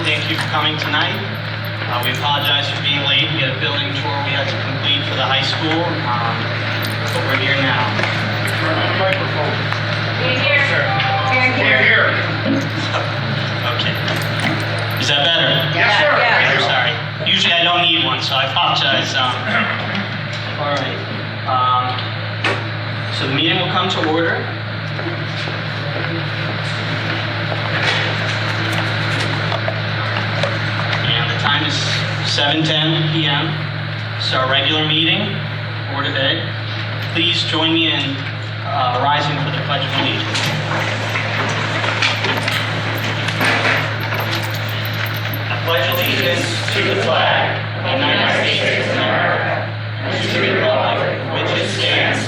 Thank you for coming tonight. We apologize for being late. We had a building tour we had to complete for the high school, but we're here now. Turn on the microphone. Here. Sir. Here. Okay. Is that better? Yes, sir. Yeah. I'm sorry. Usually I don't need one, so I apologize. All right. So the meeting will come to order. And the time is 7:10 p.m. It's our regular meeting, Board of Ed. Please join me in rising for the Pledge of Allegiance. I pledge allegiance to the flag of the United States of America and to the republic which it stands,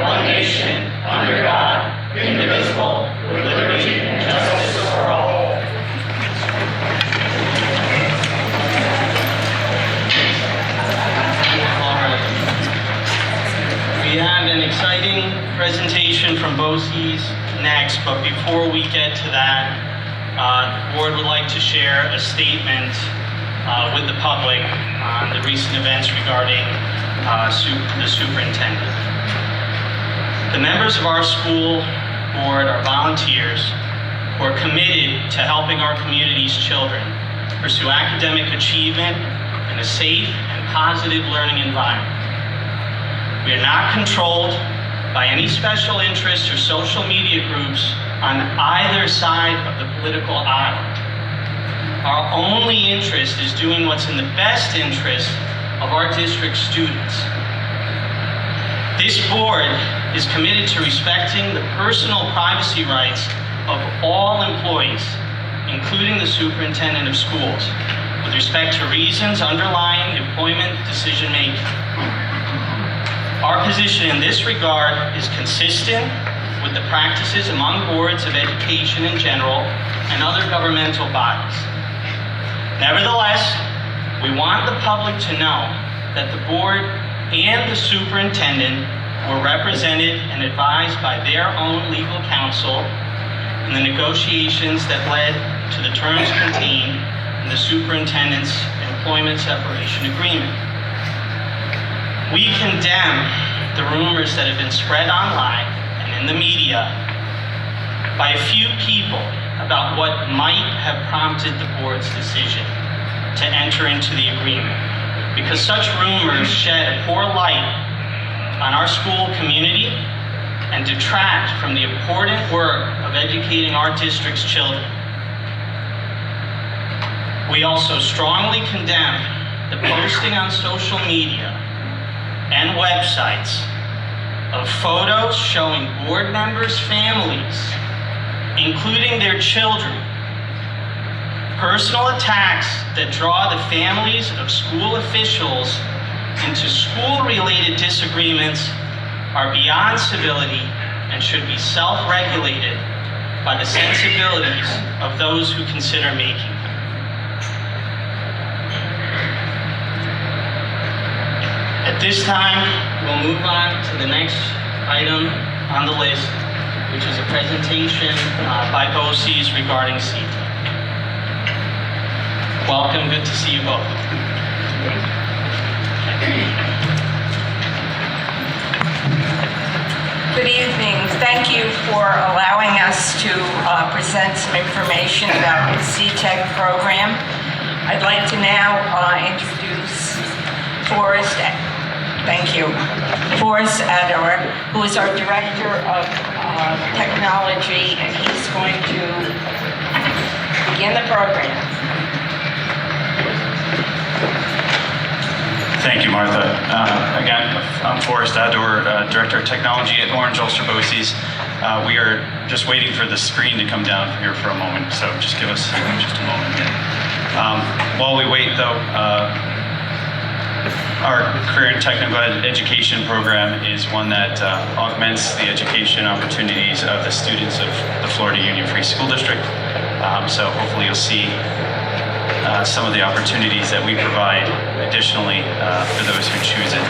one nation, under God, indivisible, with liberty and justice for all. All right. We have an exciting presentation from BOCES next, but before we get to that, the board would like to share a statement with the public on the recent events regarding the superintendent. The members of our school board are volunteers who are committed to helping our community's children pursue academic achievement in a safe and positive learning environment. We are not controlled by any special interests or social media groups on either side of the political aisle. Our only interest is doing what's in the best interest of our district students. This board is committed to respecting the personal privacy rights of all employees, including the superintendent of schools, with respect to reasons underlying employment decision-making. Our position in this regard is consistent with the practices among boards of education in general and other governmental bodies. Nevertheless, we want the public to know that the board and the superintendent were represented and advised by their own legal counsel in the negotiations that led to the terms contained in the superintendent's employment separation agreement. We condemn the rumors that have been spread online and in the media by a few people about what might have prompted the board's decision to enter into the agreement, because such rumors shed a poor light on our school community and detract from the important work of educating our district's children. We also strongly condemn the posting on social media and websites of photos showing board members' families, including their children. Personal attacks that draw the families of school officials into school-related disagreements are beyond civility and should be self-regulated by the sensibilities of those who consider making them. At this time, we'll move on to the next item on the list, which is a presentation by BOCES regarding CETA. Welcome, good to see you both. Good evening. Thank you for allowing us to present some information about the CTEC program. I'd like to now introduce Forrest Adler, who is our Director of Technology, and he's going to begin the program. Thank you, Martha. Again, I'm Forrest Adler, Director of Technology at Orange Ulster BOCES. We are just waiting for the screen to come down here for a moment, so just give us just a moment here. While we wait, though, our career and technical education program is one that augments the education opportunities of the students of the Florida Union Free School District. So hopefully you'll see some of the opportunities that we provide additionally for those who choose it.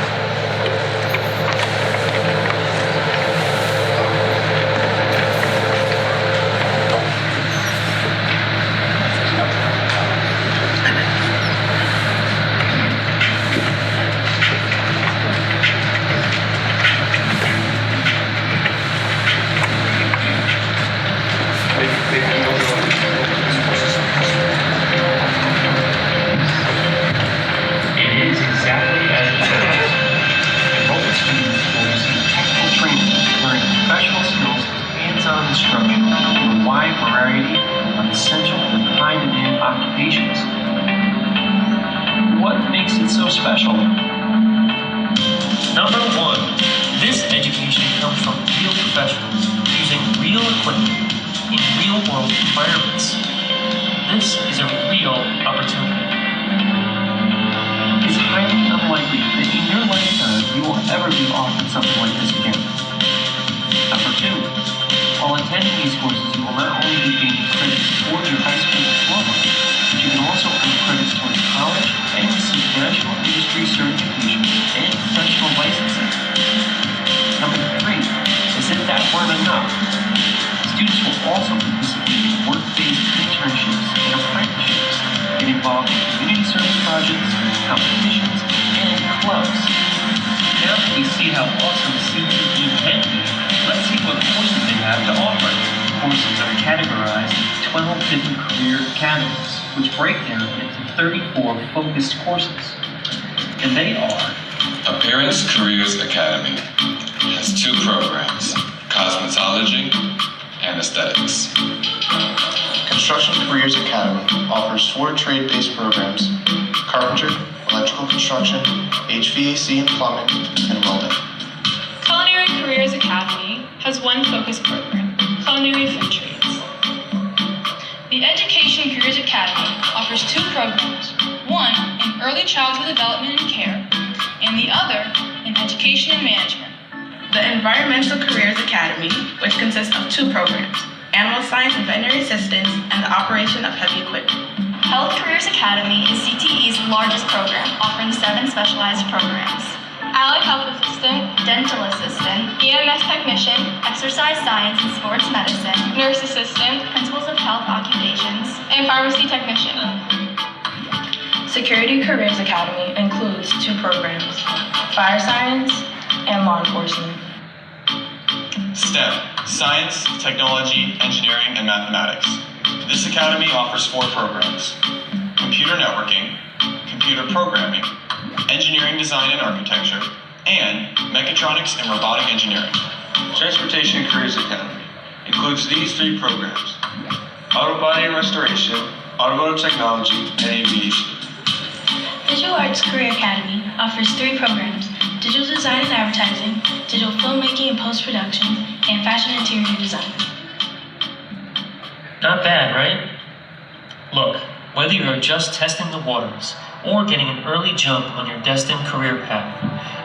wide variety of essential and high-demand occupations. What makes it so special? Number one, this education comes from real professionals using real equipment in real-world environments. This is a real opportunity. It's highly unlikely that in your lifetime you will ever be offered something like this again. Number two, while attending these courses, you will not only be gaining credits towards your high school diploma, but you can also earn credits towards college and receive national industry certification and professional licensing. Number three, as if that weren't enough, students will also participate in work-based internships and apprenticeships that involve community service projects, competitions, and clubs. Now that we see how awesome CTE can be, let's see what courses they have to offer. Courses are categorized into 12 different career academies, which break down into 34 focused courses. And they are: Appearance Careers Academy has 2 programs, cosmetology and aesthetics. Construction Careers Academy offers 4 trade-based programs: carpentry, electrical construction, HVAC and plumbing, and welding. Culinary Careers Academy has 1 focus program, Culinary Food Trades. The Education Careers Academy offers 2 programs, one in Early Childhood Development and Care, and the other in Education and Management. The Environmental Careers Academy, which consists of 2 programs, Animal Science and Veterinary Assistance, and the Operation of Heavy Equipment. Health Careers Academy is CTE's largest program, offering 7 specialized programs: Allied Health Assistant, dental assistant, EMS Technician, exercise science and sports medicine, Nurse Assistant, principles of health occupations, and Pharmacy Technician. Security Careers Academy includes 2 programs, Fire Science and Law Enforcement. STEM, Science, Technology, Engineering, and Mathematics. This academy offers 4 programs: Computer Networking, Computer Programming, Engineering Design and Architecture, and Mechatronics and Robotic Engineering. Transportation Careers Academy includes these 3 programs: Auto Body and Restoration, Automotive Technology, and Aviation. Digital Arts Career Academy offers 3 programs: digital design and advertising, digital filmmaking and post-production, and fashion interior design. Not bad, right? Look, whether you're just testing the waters or getting an early jump on your destined career path,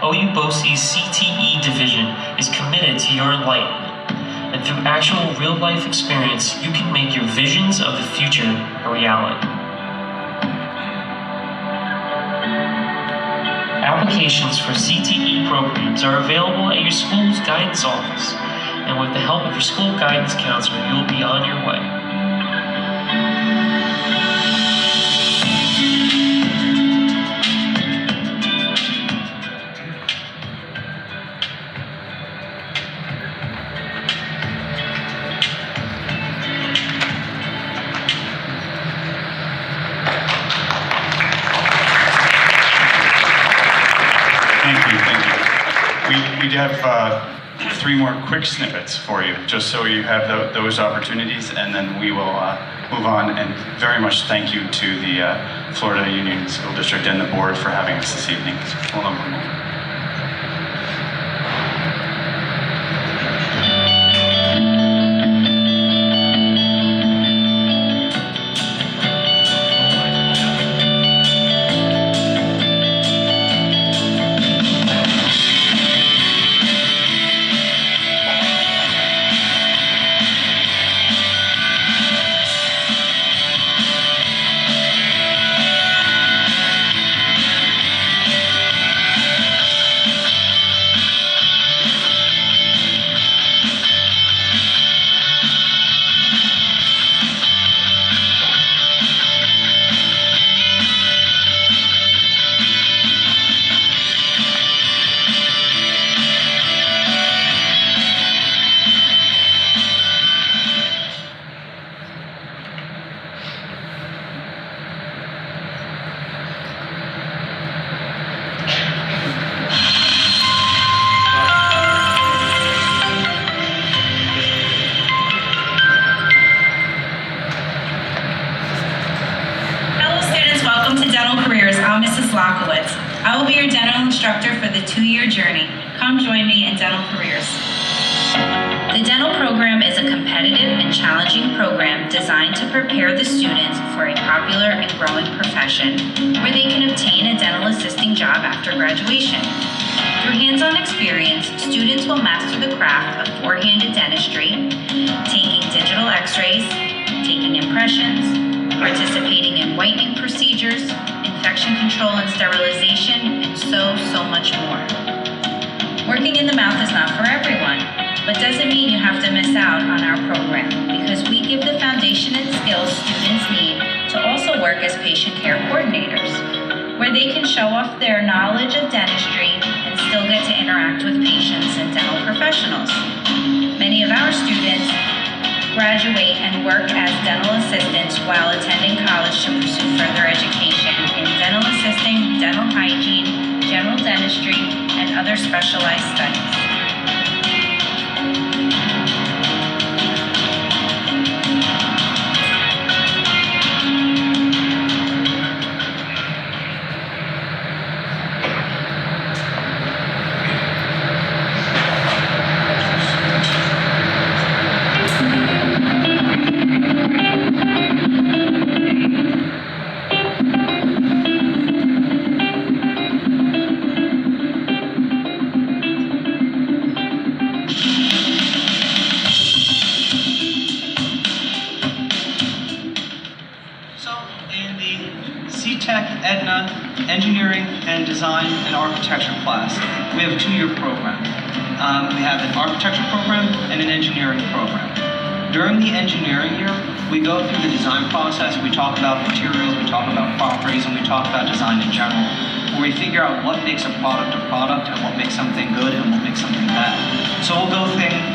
OU BOCE's CTE division is committed to your enlightenment. And through actual real-life experience, you can make your visions of the future a reality. Applications for CTE programs are available at your school's guidance office, and with the help of your school guidance counselor, you'll be on your way. We have 3 more quick snippets for you, just so you have those opportunities, and then we will move on. And very much thank you to the Florida Union School District and the board for having us this evening. Hold on one moment. your dental instructor for the 2-year journey. Come join me in Dental Careers. The dental program is a competitive and challenging program designed to prepare the students for a popular and growing profession where they can obtain a dental assisting job after graduation. Through hands-on experience, students will master the craft of four-handed dentistry, taking digital x-rays, taking impressions, participating in whitening procedures, infection control and sterilization, and so much more. Working in the mouth is not for everyone, but doesn't mean you have to miss out on our program because we give the foundation and skills students need to also work as patient care coordinators, where they can show off their knowledge of dentistry and still get to interact with patients and dental professionals. Many of our students graduate and work as dental assistants while attending college to pursue further education in dental assisting, dental hygiene, general dentistry, and other specialized studies. Engineering and Design and Architecture class. We have a 2-year program. We have an architecture program and an engineering program. During the engineering year, we go through the design process. We talk about materials, we talk about properties, and we talk about design in general, where we figure out what makes a product and what makes something good and what makes something bad. So we'll go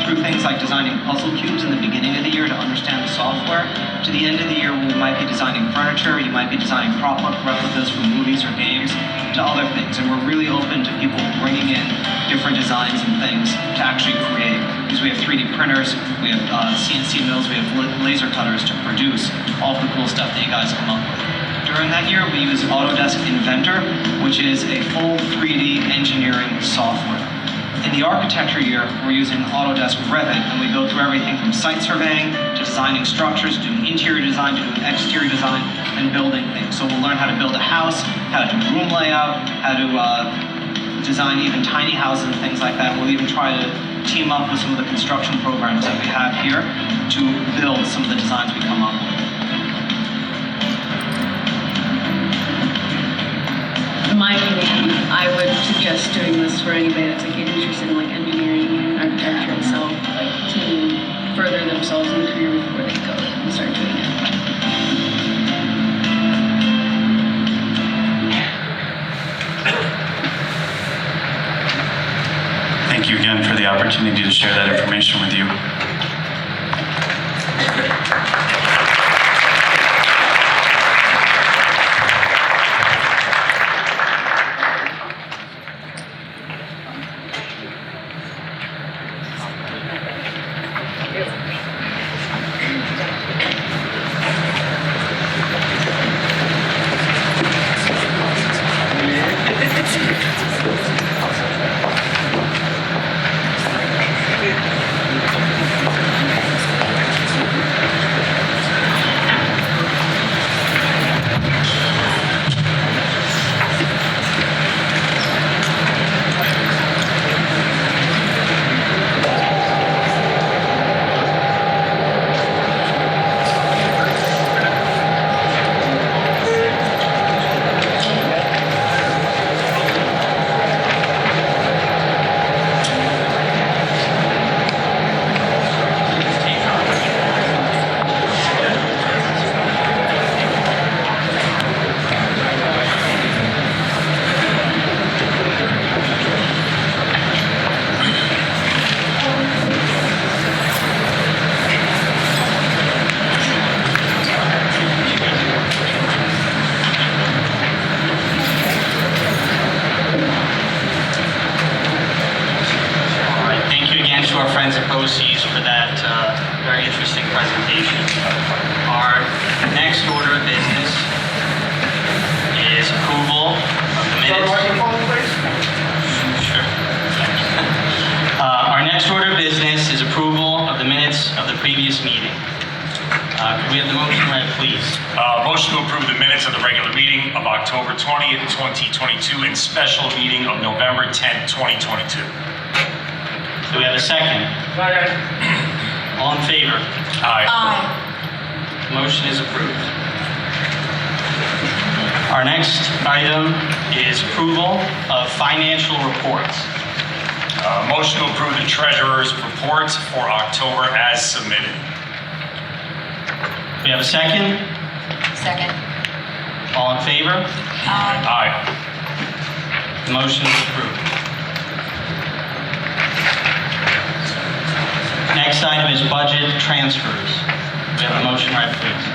through things like designing puzzle cubes in the beginning of the year to understand the software. To the end of the year, we might be designing furniture, you might be designing prop replicas for movies or games, to other things. And we're really open to people bringing in different designs and things to actually create. Because we have 3D printers, we have CNC mills, we have laser cutters to produce all the cool stuff that you guys come up with. During that year, we use Autodesk Inventor, which is a full 3D engineering software. In the architecture year, we're using Autodesk Revit, and we go through everything from site surveying to designing structures, doing interior design, to doing exterior design, and building things. So we'll learn how to build a house, how to do room layout, how to design even tiny houses and things like that. We'll even try to team up with some of the construction programs that we have here to build some of the designs we come up with. In my opinion, I would suggest doing this for anybody that's like interested in like engineering and architecture itself, to further themselves in the career before they go and start doing it. Thank you again for the opportunity to share that information with you. To our friends at BOCES for that very interesting presentation. Our next order of business is approval of the minutes. next order of business is approval of the minutes of the previous meeting. Could we have the motion read, please? Motion to approve the minutes of the regular meeting of October 20th, 2022, and special meeting of November 10th, 2022. Do we have a second? Second. All in favor? Aye. Motion is approved. Our next item is approval of financial reports. Motion to approve the treasurer's reports for October as submitted. We have a second? Second. All in favor? Aye. The motion is approved. Next item is budget transfers. We have a motion read, please.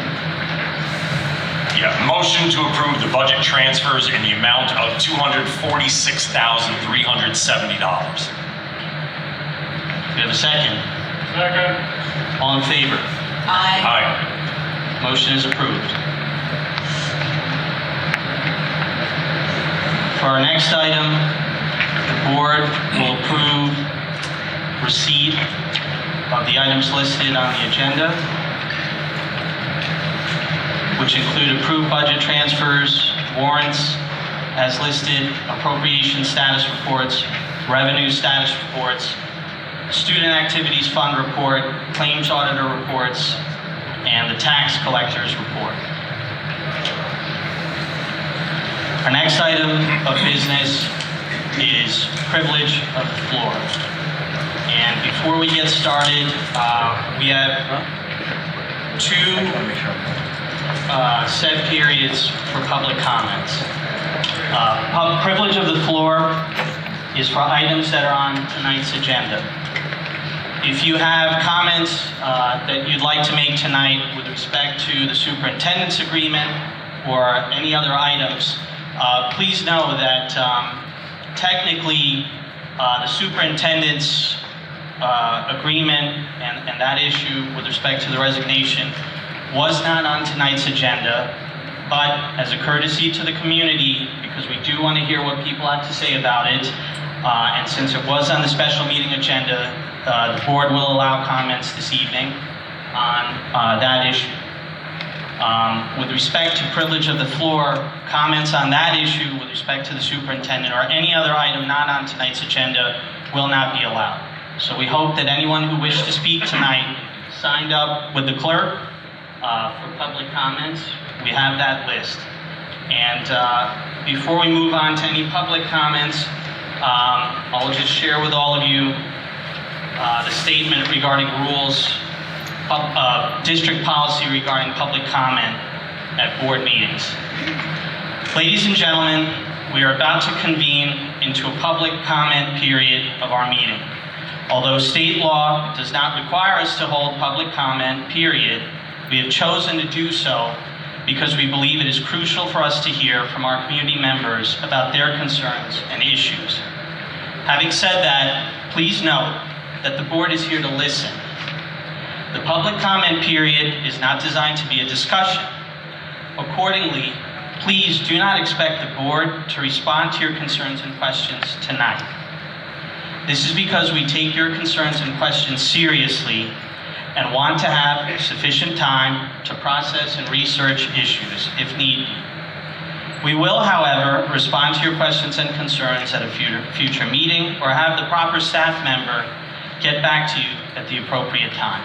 Yeah, motion to approve the budget transfers in the amount of $246,370. We have a second? Second. All in favor? Aye. Motion is approved. For our next item, the board will approve receipt of the items listed on the agenda, which include approved budget transfers, warrants as listed, appropriation status reports, revenue status reports, student activities fund report, claims auditor reports, and the tax collector's report. Our next item of business is privilege of the floor. And before we get started, we have two set periods for public comments. Privilege of the floor is for items that are on tonight's agenda. If you have comments that you'd like to make tonight with respect to the superintendent's agreement or any other items, please know that technically the superintendent's agreement and that issue with respect to the resignation was not on tonight's agenda, but as a courtesy to the community, because we do want to hear what people have to say about it, and since it was on the special meeting agenda, the board will allow comments this evening on that issue. With respect to privilege of the floor, comments on that issue with respect to the superintendent or any other item not on tonight's agenda will not be allowed. So we hope that anyone who wished to speak tonight signed up with the clerk for public comments. We have that list. And before we move on to any public comments, I'll just share with all of you the statement regarding rules, district policy regarding public comment at board meetings. Ladies and gentlemen, we are about to convene into a public comment period of our meeting. Although state law does not require us to hold public comment period, we have chosen to do so because we believe it is crucial for us to hear from our community members about their concerns and issues. Having said that, please note that the board is here to listen. The public comment period is not designed to be a discussion. Accordingly, please do not expect the board to respond to your concerns and questions tonight. This is because we take your concerns and questions seriously and want to have sufficient time to process and research issues if need be. We will, however, respond to your questions and concerns at a future meeting or have the proper staff member get back to you at the appropriate time.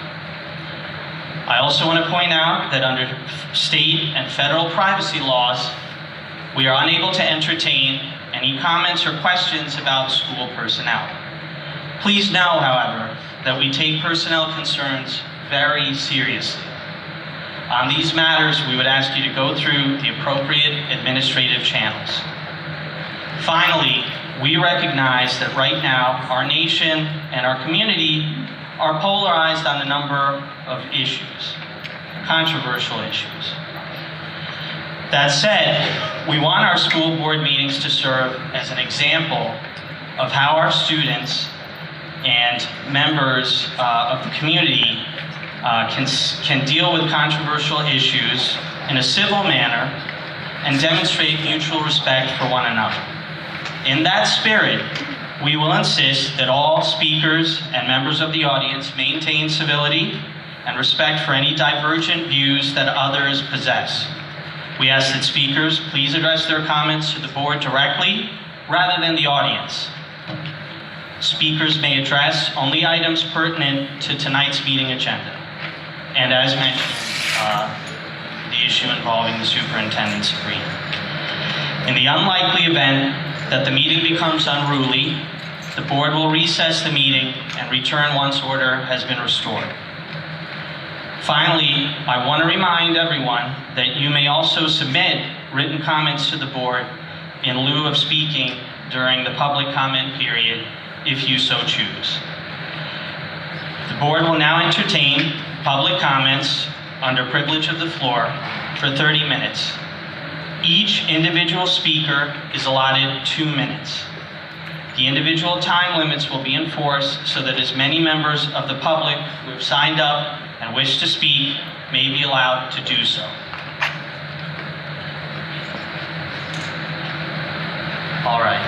I also want to point out that under state and federal privacy laws, we are unable to entertain any comments or questions about school personnel. Please know, however, that we take personnel concerns very seriously. On these matters, we would ask you to go through the appropriate administrative channels. Finally, we recognize that right now, our nation and our community are polarized on a number of issues, controversial issues. That said, we want our school board meetings to serve as an example of how our students and members of the community can deal with controversial issues in a civil manner and demonstrate mutual respect for one another. In that spirit, We will insist that all speakers and members of the audience maintain civility and respect for any divergent views that others possess. We ask that speakers please address their comments to the board directly rather than the audience. Speakers may address only items pertinent to tonight's meeting agenda. And as mentioned, the issue involving the superintendent's agreement. In the unlikely event that the meeting becomes unruly, the board will recess the meeting and return once order has been restored. Finally, I want to remind everyone that you may also submit written comments to the board in lieu of speaking during the public comment period if you so choose. The board will now entertain public comments under privilege of the floor for 30 minutes. Each individual speaker is allotted 2 minutes. The individual time limits will be enforced so that as many members of the public who have signed up and wish to speak may be allowed to do so. All right.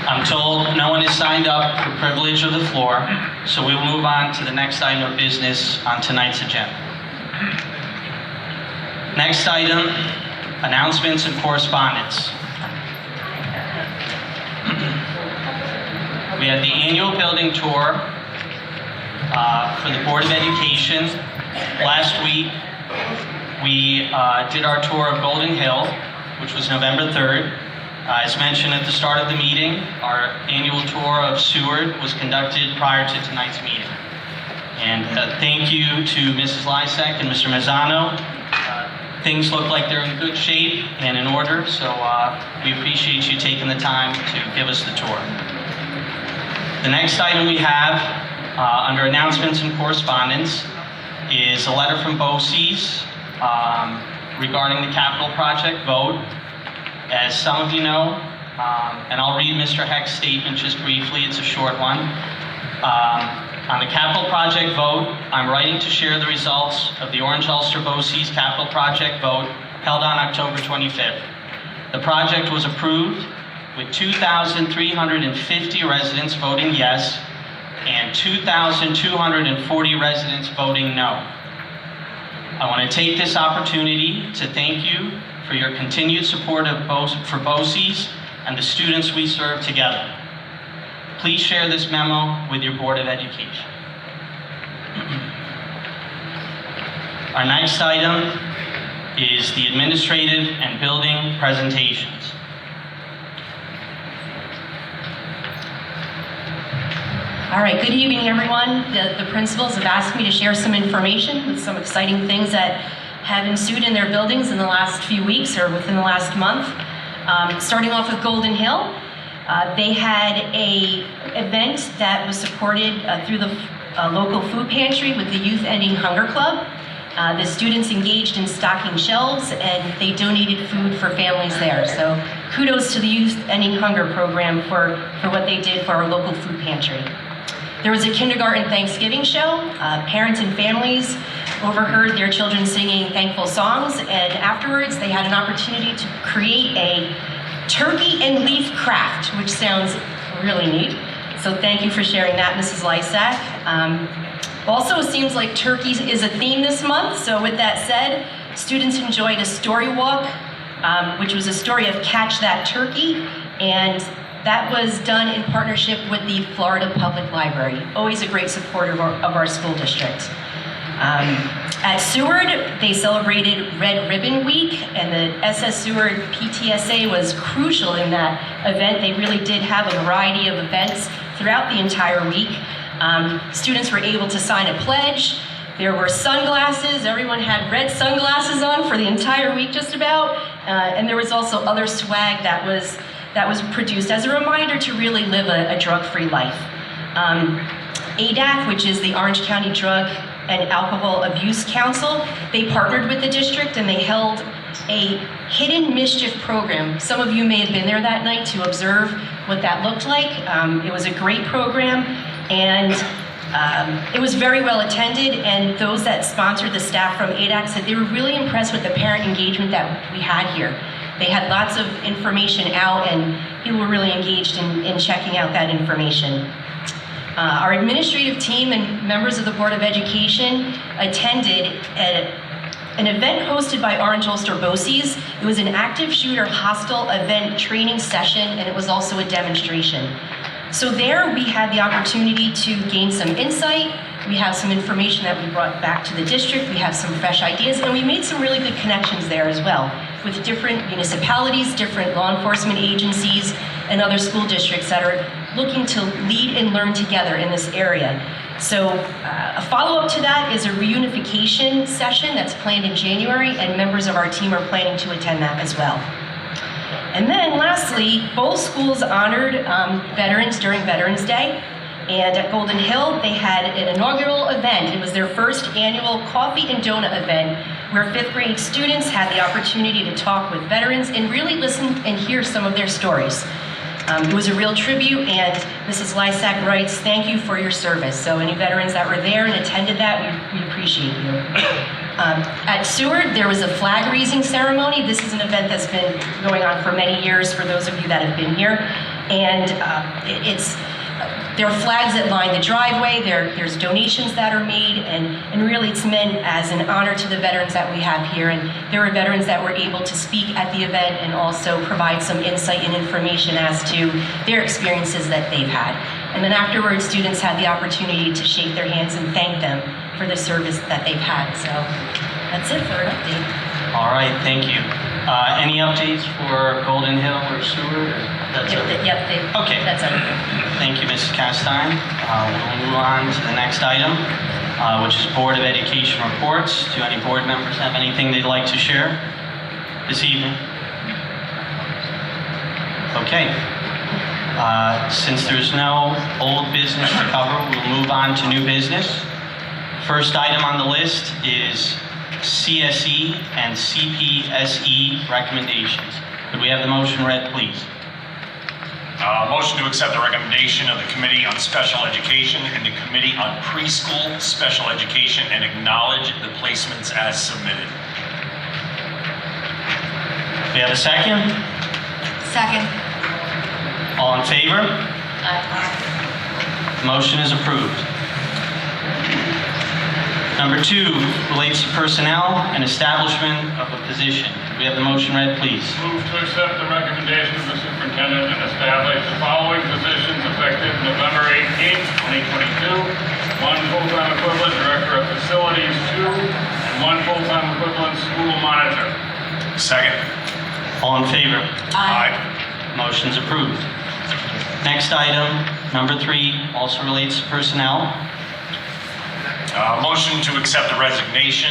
I'm told no one has signed up for privilege of the floor, so we will move on to the next item of business on tonight's agenda. Next item, announcements and correspondence. We had the annual building tour for the Board of Education. Last week, we did our tour of Golden Hill, which was November 3rd. As mentioned at the start of the meeting, our annual tour of Seward was conducted prior to tonight's meeting. And thank you to Mrs. Lysek and Mr. Mazzano. Things look like they're in good shape and in order, so we appreciate you taking the time to give us the tour. The next item we have under announcements and correspondence is a letter from BOCES regarding the capital project vote. As some of you know, and I'll read Mr. Heck's statement just briefly, it's a short one. On the capital project vote, I'm writing to share the results of the Orange Ulster BOCES capital project vote held on October 25th. The project was approved with 2,350 residents voting yes and 2,240 residents voting no. I want to take this opportunity to thank you for your continued support for BOCES and the students we serve together. Please share this memo with your Board of Education. Our next item is the administrative and building presentations. All right, good evening, everyone. The principals have asked me to share some information with some exciting things that have ensued in their buildings in the last few weeks or within the last month. Starting off with Golden Hill, they had an event that was supported through the local food pantry with the Youth Ending Hunger Club. The students engaged in stocking shelves and they donated food for families there. So kudos to the Youth Ending Hunger program for what they did for our local food pantry. There was a kindergarten Thanksgiving show. Parents and families overheard their children singing thankful songs, and afterwards they had an opportunity to create a turkey and leaf craft, which sounds really neat. So thank you for sharing that, Mrs. Lysak. Also, it seems like turkeys is a theme this month, so with that said, students enjoyed a story walk, which was a story of Catch That Turkey, and that was done in partnership with the Florida Public Library, always a great supporter of our school district. At Seward, they celebrated Red Ribbon Week, and the SS Seward PTSA was crucial in that event. They really did have a variety of events throughout the entire week. Students were able to sign a pledge. There were sunglasses. Everyone had red sunglasses on for the entire week just about. And there was also other swag that was produced as a reminder to really live a drug-free life. ADAC, which is the Orange County Drug and Alcohol Abuse Council, they partnered with the district and they held a hidden mischief program. Some of you may have been there that night to observe what that looked like. It was a great program, and it was very well attended, and those that sponsored the staff from ADAC said they were really impressed with the parent engagement that we had here. They had lots of information out, and people were really engaged in checking out that information. Our administrative team and members of the Board of Education attended an event hosted by Orange Ulster BOCES. It was an active shooter hostile event training session, and it was also a demonstration. So there we had the opportunity to gain some insight. We have some information that we brought back to the district. We have some fresh ideas, and we made some really good connections there as well with different municipalities, different law enforcement agencies, and other school districts that are looking to lead and learn together in this area. So a follow-up to that is a reunification session that's planned in January, and members of our team are planning to attend that as well. And then lastly, both schools honored veterans during Veterans Day. And at Golden Hill, they had an inaugural event. It was their first annual coffee and donut event where 5th grade students had the opportunity to talk with veterans and really listen and hear some of their stories. It was a real tribute, and Mrs. Lysak writes, "Thank you for your service." So any veterans that were there and attended that, we appreciate you. At Seward, there was a flag raising ceremony. This is an event that's been going on for many years for those of you that have been here. And there are flags that line the driveway, there's donations that are made, and really it's meant as an honor to the veterans that we have here. And there were veterans that were able to speak at the event and also provide some insight and information as to their experiences that they've had. And then afterwards, students had the opportunity to shake their hands and thank them for the service that they've had. So that's it for an update. All right, thank you. Any updates for Golden Hill or Seward? Okay. That's everything. Thank you, Mrs. Castine. We'll move on to the next item, which is Board of Education reports. Do any board members have anything they'd like to share this evening? Okay. Since there's no old business to cover, we'll move on to new business. First item on the list is CSE and CPSE recommendations. Could we have the motion read, please? Motion to accept the recommendation of the Committee on Special Education and the Committee on Preschool Special Education and acknowledge the placements as submitted. We have a second? Second. All in favor? Aye. Motion is approved. Number 2 relates to personnel and establishment of a position. We have the motion read, please. Move to accept the recommendation of the superintendent and establish the following positions effective November 18, 2022. 1 full-time equivalent director of facilities, 2, and 1 full-time equivalent school monitor. Second. All in favor? Aye. Motion's approved. Next item, number 3, also relates to personnel. Motion to accept the resignation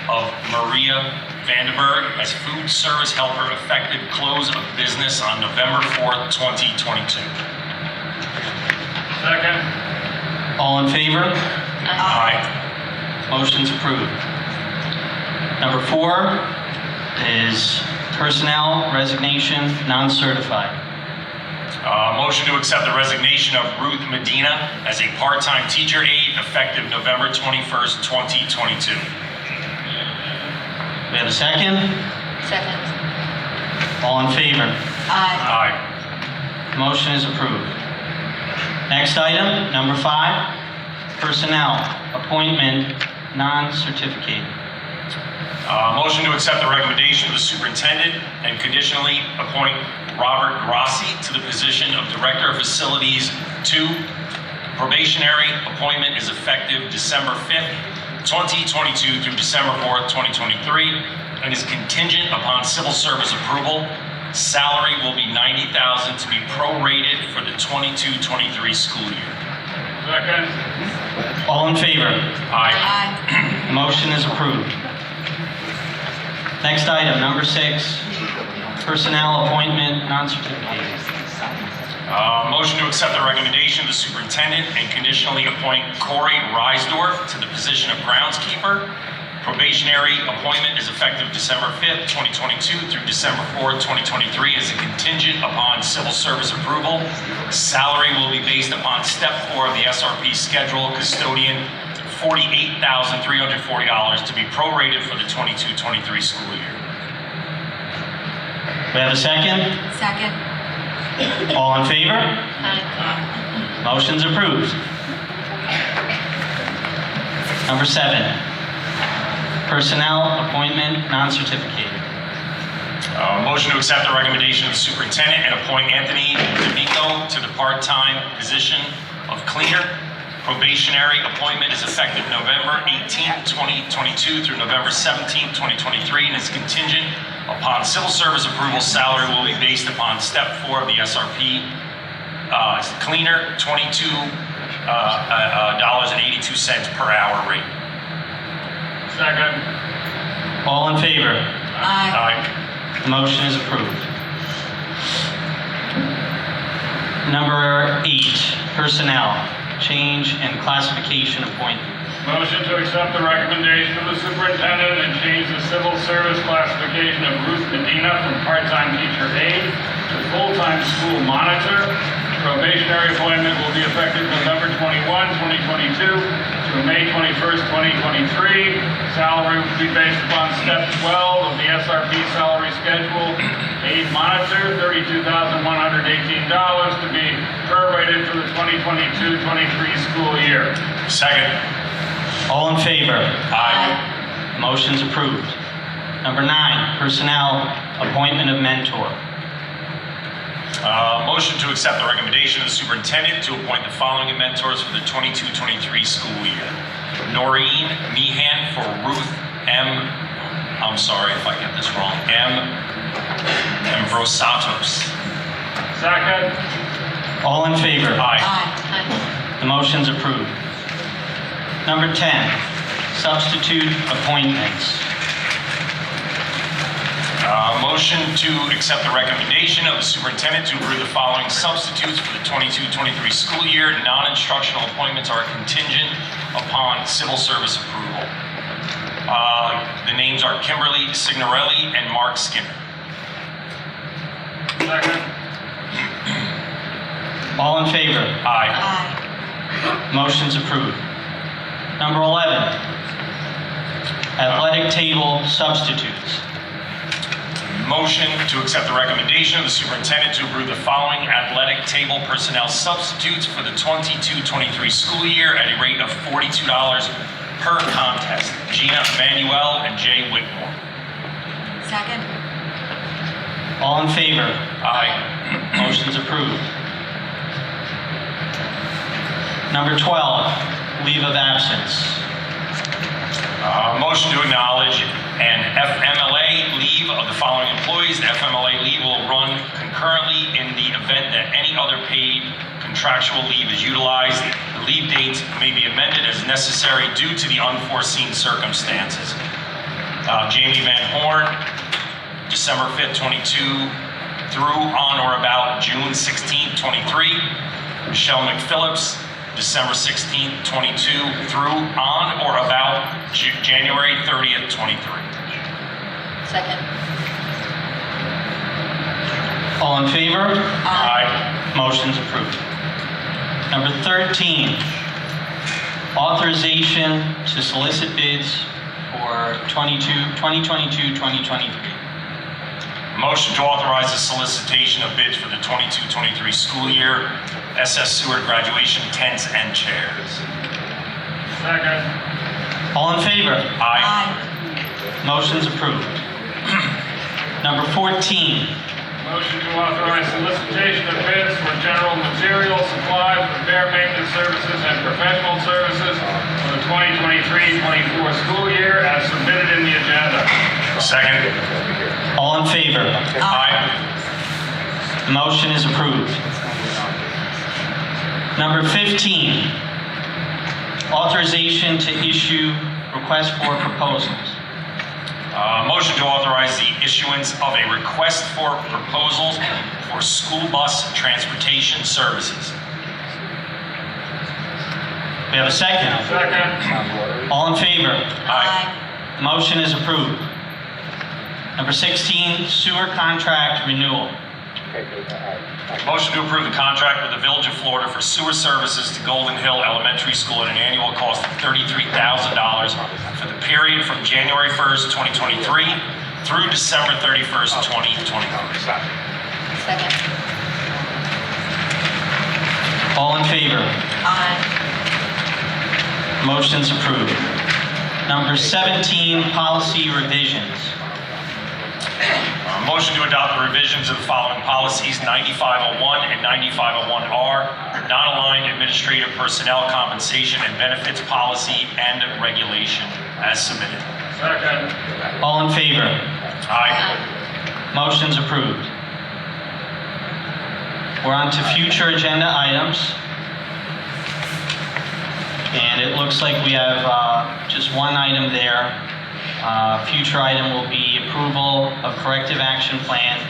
of Maria Vandenberg as food service helper effective close of business on November 4th, 2022. Second. All in favor? Aye. Motion's approved. Number 4 is personnel resignation, non-certified. Motion to accept the resignation of Ruth Medina as a part-time teacher aide effective November 21st, 2022. We have a second? Second. All in favor? Aye. Aye. Motion is approved. Next item, number 5, personnel, appointment, non-certificated. Motion to accept the recommendation of the superintendent and conditionally appoint Robert Grassi to the position of Director of Facilities 2. Probationary appointment is effective December 5th, 2022 through December 4th, 2023, and is contingent upon civil service approval. Salary will be $90,000 to be prorated for the 22-23 school year. Second. All in favor? Aye. Aye. Motion is approved. Next item, number 6, personnel appointment, non-certificated. Motion to accept the recommendation of the superintendent and conditionally appoint Corey Reisdorf to the position of groundskeeper. Probationary appointment is effective December 5th, 2022 through December 4th, 2023, and is a contingent upon civil service approval. Salary will be based upon step 4 of the SRP schedule, custodian, $48,340 to be prorated for the 22-23 school year. We have a second? Second. All in favor? Motion's approved. Number 7, personnel appointment non-certificated. Motion to accept the recommendation of the superintendent and appoint Anthony D'Amico to the part-time position of cleaner. Probationary appointment is effective November 18th, 2022 through November 17th, 2023, and is contingent upon civil service approval. Salary will be based upon step 4 of the SRP. Cleaner, $22.82 per hour rate. Second. All in favor? Aye. The motion is approved. Number 8, personnel, change and classification appointment. Motion to accept the recommendation of the superintendent and change the civil service classification of Ruth Medina from part-time teacher aide to full-time school monitor. Probationary appointment will be effective November 21, 2022 through May 21st, 2023. Salary will be based upon step 12 of the SRP salary schedule. Aide monitor, $32,118 to be prorated for the 2022-23 school year. Second. All in favor? Aye. Motion's approved. Number 9, personnel, appointment of mentor. Motion to accept the recommendation of the superintendent to appoint the following mentors for the 22-23 school year. Noreen Meehan for Ruth M. I'm sorry if I get this wrong. M. Ambrosatos. Second. All in favor? Aye. The motion's approved. Number 10, substitute appointments. Motion to accept the recommendation of the superintendent to approve the following substitutes for the 22-23 school year. Non-instructional appointments are contingent upon civil service approval. The names are Kimberly Signorelli and Mark Skinner. Second. All in favor? Aye. Motion's approved. Number 11, athletic table substitutes. Motion to accept the recommendation of the superintendent to approve the following athletic table personnel substitutes for the 22-23 school year at a rate of $42 per contest. Gina Emanuel and Jay Whitmore. Second. All in favor? Aye. Motion's approved. Number 12, leave of absence. Motion to acknowledge an FMLA leave of the following employees. The FMLA leave will run concurrently in the event that any other paid contractual leave is utilized. The leave dates may be amended as necessary due to the unforeseen circumstances. Jamie Van Horn, December 5th, 22 through on or about June 16th, 23. Michelle McPhillips, December 16th, 22 through on or about January 30th, 23. Second. All in favor? Aye. Motion's approved. Number 13, authorization to solicit bids for 2022-2023. Motion to authorize the solicitation of bids for the 22-23 school year, SS Seward graduation tents and chairs. Second. All in favor? Aye. Motion's approved. Number 14, Motion to authorize solicitation of bids for general material, supplies, repair, maintenance services, and professional services for the 2023-24 school year as submitted in the agenda. Second. all in favor? Aye. The motion is approved. Number 15, authorization to issue request for proposals. Motion to authorize the issuance of a request for proposals for school bus transportation services. We have a second. Second. All in favor? Aye. The motion is approved. Number 16, sewer contract renewal. Motion to approve the contract with the Village of Florida for sewer services to Golden Hill Elementary School at an annual cost of $33,000 for the period from January 1st, 2023 through December 31st, 2021. Second. All in favor? Aye. Motion's approved. Number 17, policy revisions. Motion to adopt the revisions of the following policies: 9501 and 9501R, non-aligned administrative personnel compensation and benefits policy and regulation, as submitted. Second. All in favor? Aye. Motion's approved. We're on to future agenda items. And it looks like we have just one item there. Future item will be approval of corrective action plan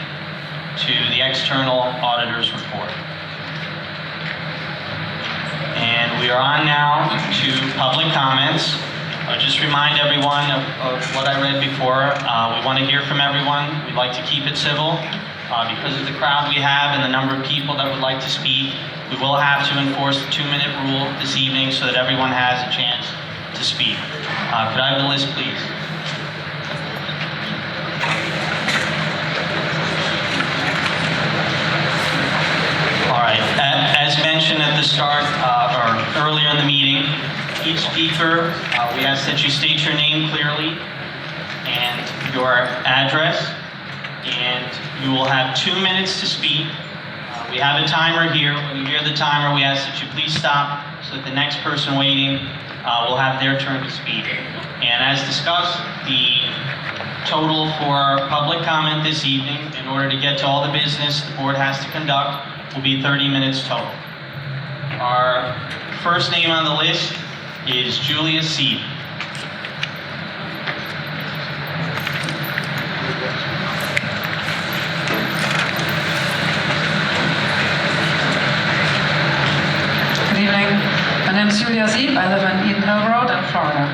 to the external auditor's report. And we are on now to public comments. I'll just remind everyone of what I read before. We want to hear from everyone. We'd like to keep it civil. Because of the crowd we have and the number of people that would like to speak, we will have to enforce the 2-minute rule this evening so that everyone has a chance to speak. Could I have the list, please? All right. As mentioned at the start or earlier in the meeting, each speaker, we ask that you state your name clearly and your address, and you will have 2 minutes to speak. We have a timer here. When you hear the timer, we ask that you please stop so that the next person waiting will have their turn to speak. And as discussed, the total for public comment this evening, in order to get to all the business the board has to conduct, will be 30 minutes total. Our first name on the list is Julia Seed. Good evening. My name is Julia Sieb. I live in Eden Hill Road in Florida.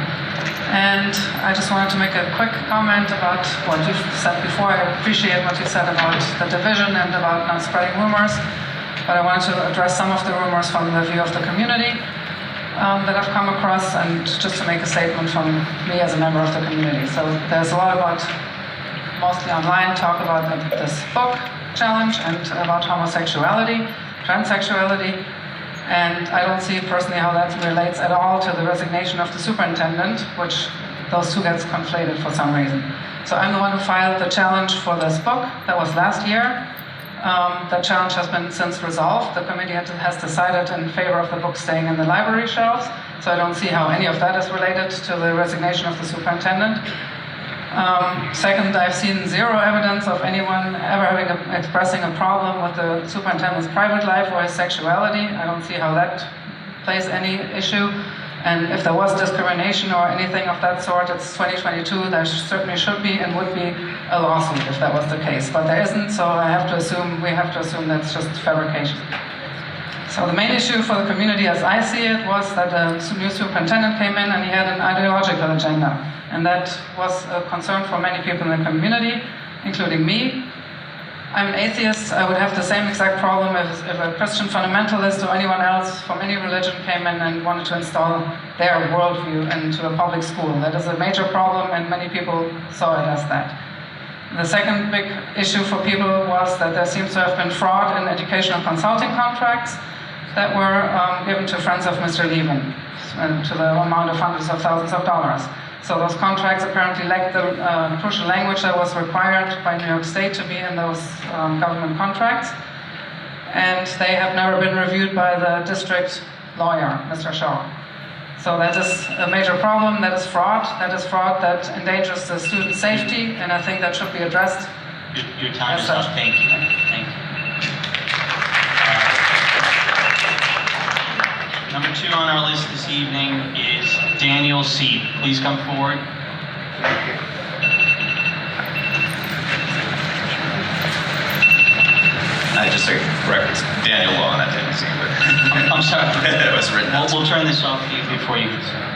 And I just wanted to make a quick comment about what you've said before. I appreciate what you said about the division and about not spreading rumors. But I wanted to address some of the rumors from the view of the community that I've come across, and just to make a statement from me as a member of the community. So there's a lot about, mostly online, talk about this book challenge and about homosexuality, transsexuality. And I don't see personally how that relates at all to the resignation of the superintendent, which those two gets conflated for some reason. So I'm the one who filed the challenge for this book. That was last year. That challenge has been since resolved. The committee has decided in favor of the book staying in the library shelves. So I don't see how any of that is related to the resignation of the superintendent. Second, I've seen zero evidence of anyone ever expressing a problem with the superintendent's private life or his sexuality. I don't see how that plays any issue. And if there was discrimination or anything of that sort, it's 2022, there certainly should be and would be a lawsuit if that was the case. But there isn't, so we have to assume that's just fabrication. So the main issue for the community, as I see it, was that a new superintendent came in and he had an ideological agenda. And that was a concern for many people in the community, including me. I'm an atheist. I would have the same exact problem if a Christian fundamentalist or anyone else from any religion came in and wanted to install their worldview into a public school. That is a major problem, and many people saw it as that. The second big issue for people was that there seems to have been fraud in educational consulting contracts that were given to friends of Mr. Levin, to the amount of hundreds of thousands of dollars. So those contracts apparently lacked the crucial language that was required by New York State to be in those government contracts. And they have never been reviewed by the district lawyer, Mr. Shaw. So that is a major problem. That is fraud. That is fraud that endangers the student safety, and I think that should be addressed. Your time is up. Thank you. Thank you. Number 2 on our list this evening is Daniel C. Please come forward. Just a reference, Daniel Law, not Daniel C. I'm sorry. That was written. We'll turn this off to you before you can start.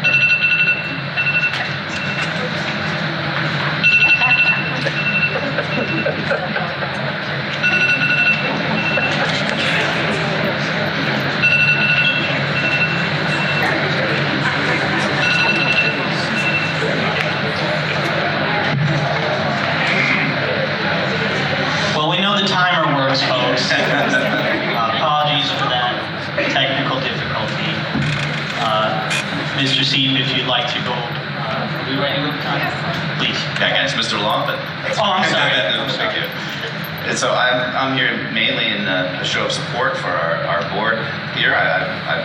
you'd like to go. Are we ready? Please. Yeah, again, it's Mr. Long, but Oh, I'm sorry. Thank you. And so I'm here mainly in a show of support for our board here. I've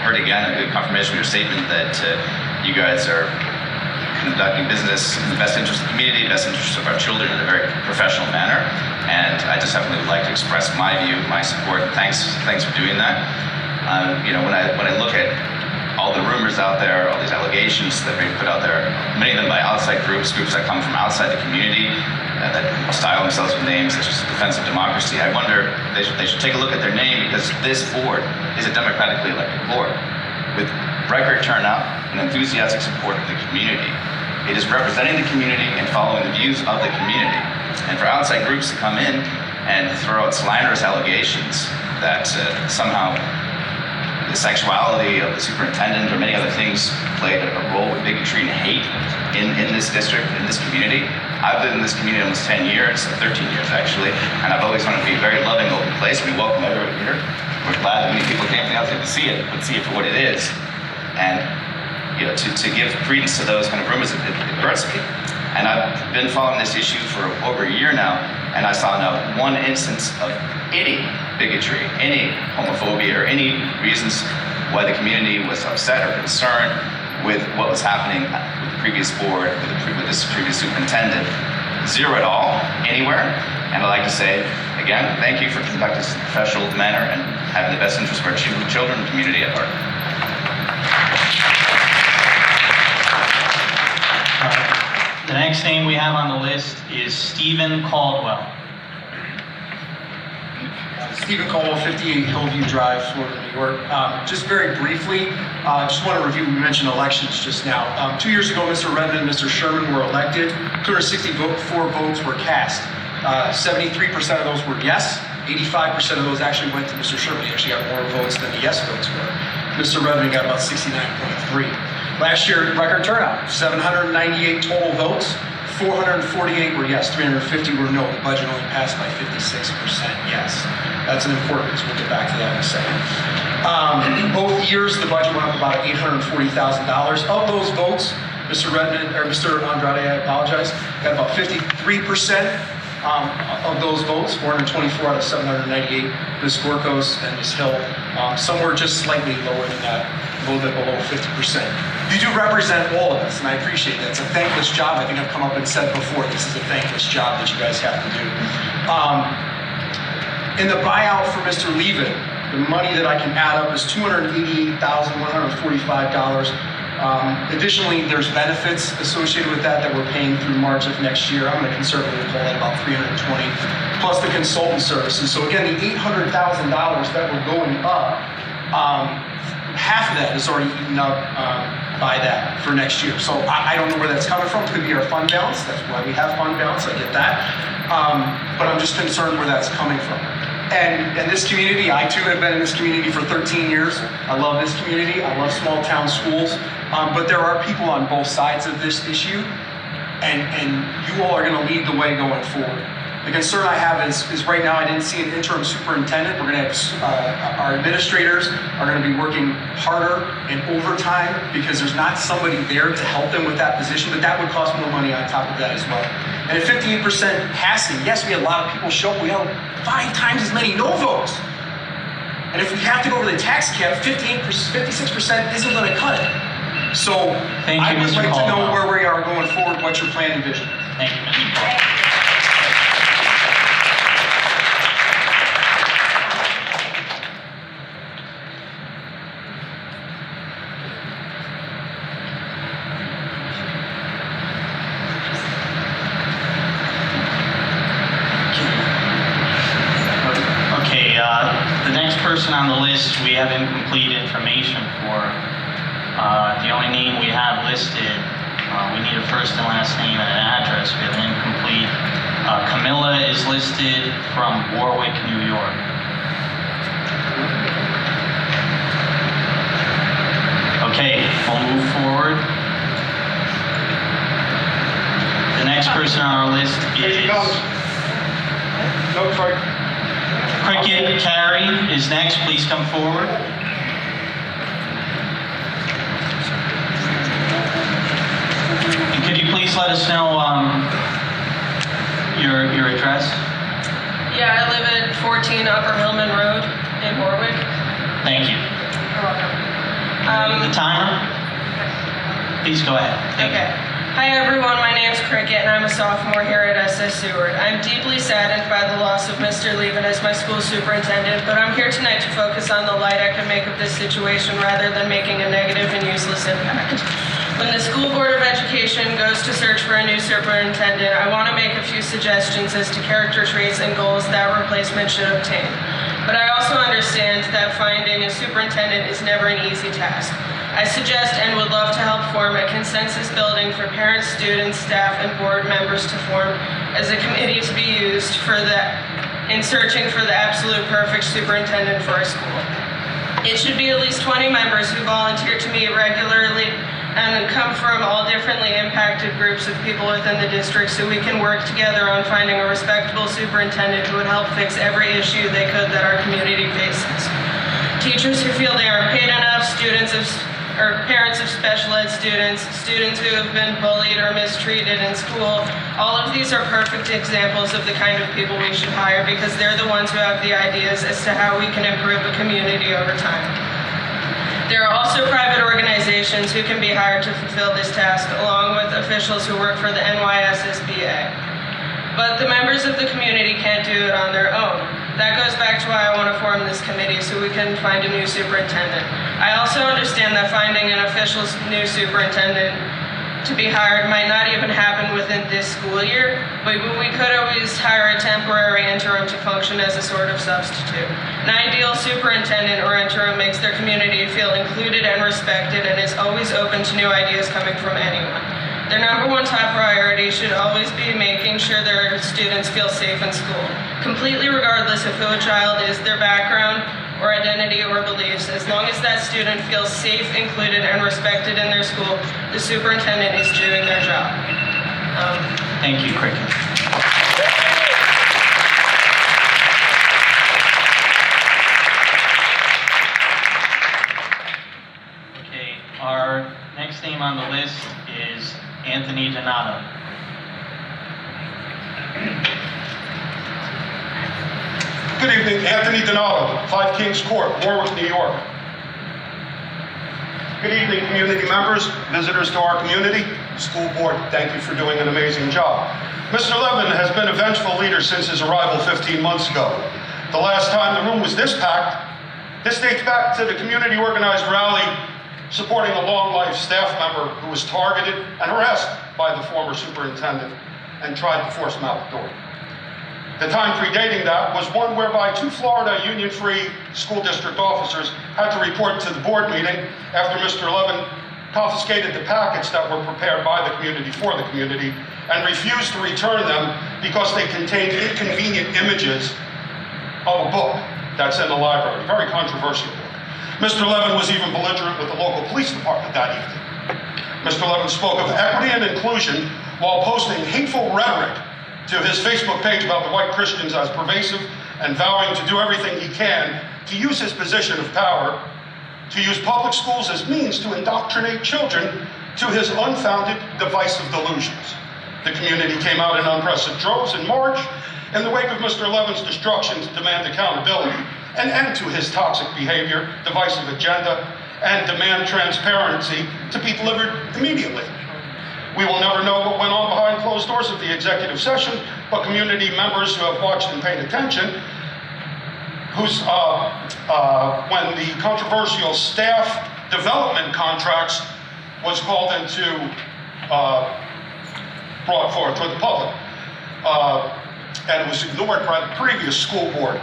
heard again a good confirmation of your statement that you guys are conducting business in the best interest of the community, best interest of our children in a very professional manner. And I just definitely would like to express my view, my support, and thanks for doing that. When I look at all the rumors out there, all these allegations that are being put out there, many of them by outside groups that come from outside the community, that style themselves with names such as Defense of Democracy, I wonder they should take a look at their name, because this board is a democratically elected board with record turnout and enthusiastic support of the community. It is representing the community and following the views of the community. And for outside groups to come in and throw out slanderous allegations that somehow the sexuality of the superintendent or many other things played a role with bigotry and hate in this district, in this community. I've lived in this community almost 10 years, 13 years actually, and I've always wanted to be a very loving, open place. We welcome everyone here. We're glad that many people came from the outside to see it, but see it for what it is. And to give credence to those kind of rumors, it hurts me. And I've been following this issue for over a year now, and I saw not one instance of any bigotry, any homophobia, or any reasons why the community was upset or concerned with what was happening with the previous board, with this previous superintendent. Zero at all, anywhere. And I'd like to say, again, thank you for conducting this in a professional manner and having the best interest of our children and community at heart. The next name we have on the list is Stephen Caldwell. Stephen Caldwell, 58 Hillview Drive, Florida, New York. Just very briefly, just want to review, we mentioned elections just now. 2 years ago, Mr. Redmond and Mr. Sherman were elected. 264 votes were cast. 73% of those were yes. 85% of those actually went to Mr. Sherman. He actually got more votes than the yes votes were. Mr. Redmond got about 69.3. Last year, record turnout, 798 total votes. 448 were yes, 350 were no. The budget only passed by 56% yes. That's an important, because we'll get back to that in a second. Both years, the budget went up about $840,000. Of those votes, Mr. Redmond, or Mr. Andrade, I apologize, got about 53% of those votes, 424 out of 798. Ms. Gorkos and Ms. Hill, somewhere just slightly lower than that, a little bit below 50%. You do represent all of us, and I appreciate that. It's a thankless job. I think I've come up and said before, this is a thankless job that you guys have to do. In the buyout for Mr. Levin, the money that I can add up is $288,145. Additionally, there's benefits associated with that we're paying through March of next year. I'm going to conservatively call that about $320, plus the consultant services. So again, the $800,000 that we're going up, half of that is already eaten up by that for next year. So I don't know where that's coming from. It could be our fund balance. That's why we have fund balance. I get that. But I'm just concerned where that's coming from. And this community, I too have been in this community for 13 years. I love this community. I love small town schools. But there are people on both sides of this issue. And you all are going to lead the way going forward. The concern I have is right now I didn't see an interim superintendent. We're going to have our administrators are going to be working harder and overtime because there's not somebody there to help them with that position, but that would cost more money on top of that as well. And at 58% passing, yes, we had a lot of people show up. We had 5 times as many no votes. And if we have to go over the tax cap, 56% isn't going to cut it. So I would like to know where we are going forward, what your plan and vision is. Thank you, Mr. Caldwell. The next person on the list we have incomplete information for. The only name we have listed, we need a first and last name and an address. We have an incomplete. Camilla is listed from Warwick, New York. Okay, we'll move forward. The next person on our list is... No, sorry. Cricket Carey is next. Please come forward. could you please let us know your address? Yeah, I live at 14 Upper Hillman Road in Warwick. Thank you. You're welcome. The timer? Please go ahead. Okay. Hi everyone, my name's Cricket and I'm a sophomore here at SS Seward. I'm deeply saddened by the loss of Mr. Levin as my school superintendent, but I'm here tonight to focus on the light I can make of this situation rather than making a negative and useless impact. When the School Board of Education goes to search for a new superintendent, I want to make a few suggestions as to character traits and goals that replacement should obtain. But I also understand that finding a superintendent is never an easy task. I suggest and would love to help form a consensus building for parents, students, staff, and board members to form as a committee to be used in searching for the absolute perfect superintendent for our school. It should be at least 20 members who volunteer to meet regularly and come from all differently impacted groups of people within the district so we can work together on finding a respectable superintendent who would help fix every issue they could that our community faces. Teachers who feel they aren't paid enough, parents of special ed students, students who have been bullied or mistreated in school, all of these are perfect examples of the kind of people we should hire because they're the ones who have the ideas as to how we can improve a community over time. There are also private organizations who can be hired to fulfill this task, along with officials who work for the NYSSBA. But the members of the community can't do it on their own. That goes back to why I want to form this committee, so we can find a new superintendent. I also understand that finding an official new superintendent to be hired might not even happen within this school year, but we could always hire a temporary interim to function as a sort of substitute. An ideal superintendent or interim makes their community feel included and respected and is always open to new ideas coming from anyone. Their number one top priority should always be making sure their students feel safe in school, completely regardless of who a child is, their background, or identity or beliefs. As long as that student feels safe, included, and respected in their school, the superintendent is doing their job. Thank you, Cricket. Okay, our next name on the list is Anthony Donato. Good evening, Anthony Donato, 5 Kings Court, Warwick, New York. Good evening, community members, visitors to our community, school board, thank you for doing an amazing job. Mr. Levin has been a vengeful leader since his arrival 15 months ago. The last time the room was this packed, this dates back to the community organized rally supporting a long-life staff member who was targeted and harassed by the former superintendent and tried to force him out the door. The time predating that was one whereby 2 Florida union-free school district officers had to report to the board meeting after Mr. Levin confiscated the packets that were prepared by the community for the community and refused to return them because they contained inconvenient images of a book that's in the library, very controversial book. Mr. Levin was even belligerent with the local police department that evening. Mr. Levin spoke of equity and inclusion while posting hateful rhetoric to his Facebook page about the white Christians as pervasive and vowing to do everything he can to use his position of power to use public schools as means to indoctrinate children to his unfounded divisive delusions. The community came out in unprecedented droves in March in the wake of Mr. Levin's destruction to demand accountability, an end to his toxic behavior, divisive agenda, and demand transparency to be delivered immediately. We will never know what went on behind closed doors of the executive session, but community members who have watched and paid attention, when the controversial staff development contracts was called into, brought forward to the public, and it was ignored by the previous school board,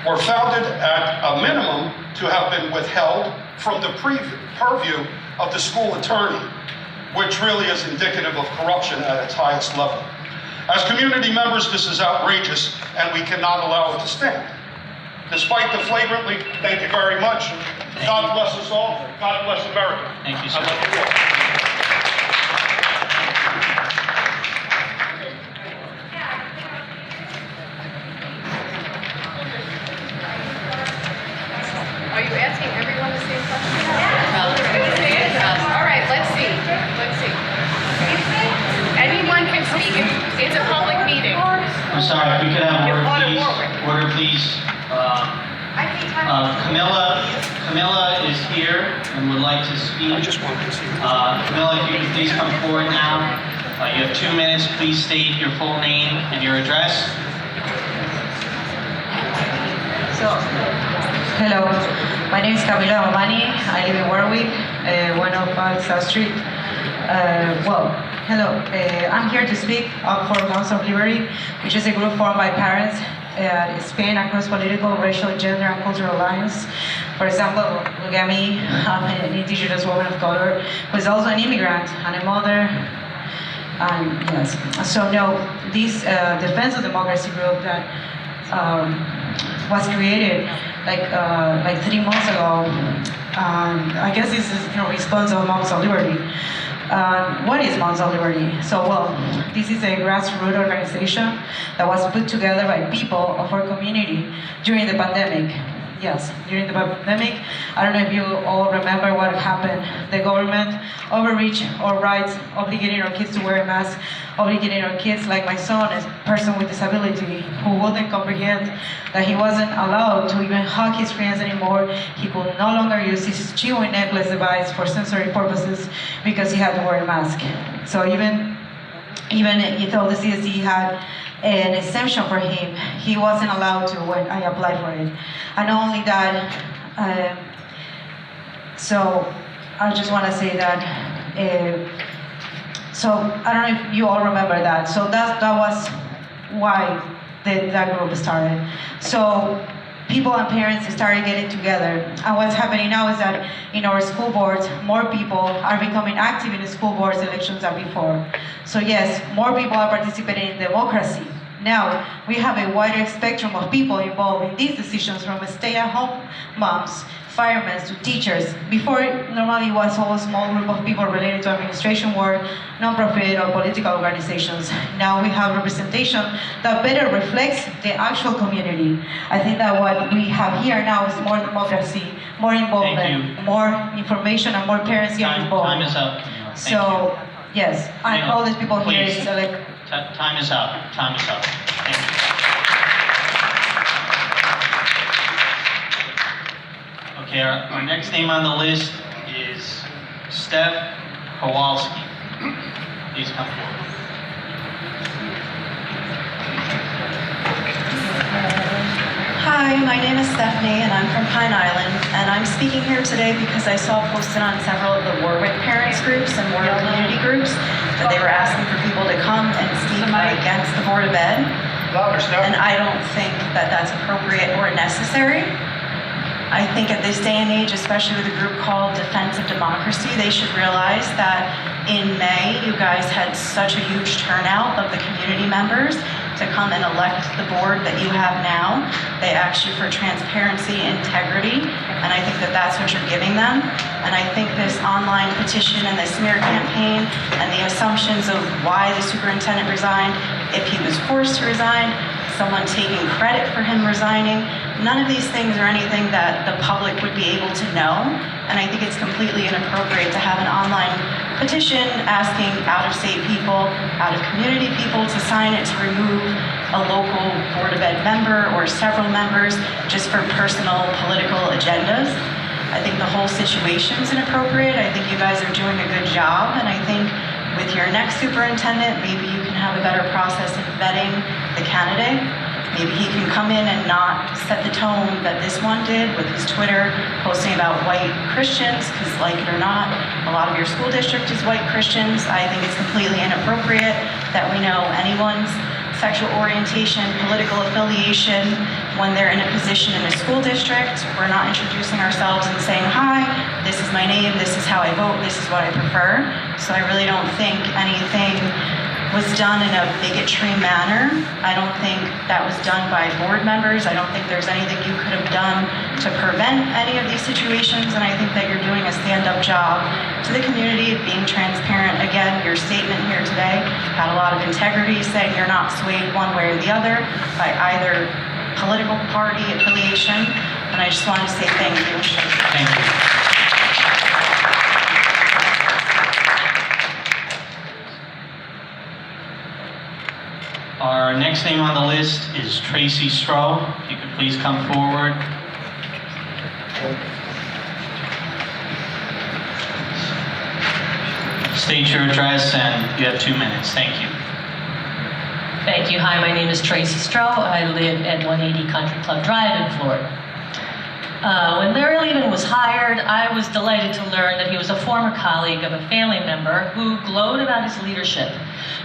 were founded at a minimum to have been withheld from the purview of the school attorney, which really is indicative of corruption at its highest level. As community members, this is outrageous, and we cannot allow it to stand. Despite the flagrantly, thank you very much. God bless us all. God bless America. Thank you, sir. I love you all. Are you asking everyone the same question? Yeah. All right, let's see. Camilla is here and would like to speak. Camilla, if you could please come forward now. You have 2 minutes. Please state your full name and your address. Hello, my name is Camila Omani. I live in Warwick, 105 South Street. Hello. I'm here to speak up for Moms of Liberty, which is a group formed by parents spanning across political, racial, gender, and cultural lines. For example, look at me. I'm an indigenous woman of color who is also an immigrant and a mother. And yes, so no, this Defense of Democracy group that was created like 3 months ago. I guess this is in response of Moms of Liberty. What is Moms of Liberty? So, this is a grassroots organization that was put together by people of our community during the pandemic. Yes, during the pandemic. I don't know if you all remember what happened. The government overreached our rights, obligating our kids to wear a mask, obligating our kids, like my son, a person with disability, who wouldn't comprehend that he wasn't allowed to even hug his friends anymore. He could no longer use his chewing necklace device for sensory purposes because he had to wear a mask. So even though the CSE had an exemption for him, he wasn't allowed to when I applied for it. And not only that, so I just want to say that, so I don't know if you all remember that. So that was why that group started. So people and parents started getting together. And what's happening now is that in our school boards, more people are becoming active in the school boards elections than before. So yes, more people are participating in democracy. Now, we have a wider spectrum of people involved in these decisions, from stay-at-home moms, firemen to teachers. Before, normally it was all a small group of people related to administration work, non-profit or political organizations. Now we have representation that better reflects the actual community. I think that what we have here now is more democracy, more involvement, more information, and more parents getting involved. Time is up. So, yes, and all these people here is like... Time is up. Time is up. Thank you. Okay, our next name on the list is Steph Kowalski. Please come forward. Hi, my name is Stephanie and I'm from Pine Island, and I'm speaking here today because I saw posted on several of the Warwick parents groups and Warwick community groups that they were asking for people to come and speak against the Board of Ed. And I don't think that that's appropriate or necessary. I think at this day and age, especially with a group called Defense of Democracy, they should realize that in May, you guys had such a huge turnout of the community members to come and elect the board that you have now. They asked you for transparency, integrity, and I think that that's what you're giving them. And I think this online petition and the smear campaign and the assumptions of why the superintendent resigned, if he was forced to resign, someone taking credit for him resigning, none of these things are anything that the public would be able to know. And I think it's completely inappropriate to have an online petition asking out-of-state people, out-of-community people to sign it to remove a local Board of Ed member or several members just for personal political agendas. I think the whole situation is inappropriate. I think you guys are doing a good job, and I think with your next superintendent, maybe you can have a better process in vetting the candidate. Maybe he can come in and not set the tone that this one did with his Twitter posting about white Christians, because like it or not, a lot of your school district is white Christians. I think it's completely inappropriate that we know anyone's sexual orientation, political affiliation, when they're in a position in a school district. We're not introducing ourselves and saying, hi, this is my name, this is how I vote, this is what I prefer. So I really don't think anything was done in a bigotry manner. I don't think that was done by board members. I don't think there's anything you could have done to prevent any of these situations, and I think that you're doing a stand-up job to the community of being transparent. Again, your statement here today had a lot of integrity, saying you're not swayed one way or the other by either political party affiliation, and I just wanted to say thank you. Thank you. Our next name on the list is Tracy Stroh. If you could please come forward. State your address and you have 2 minutes. Thank you. Thank you. Hi, my name is Tracy Stroh. I live at 180 Country Club Drive in Florida. When Larry Levin was hired, I was delighted to learn that he was a former colleague of a family member who glowed about his leadership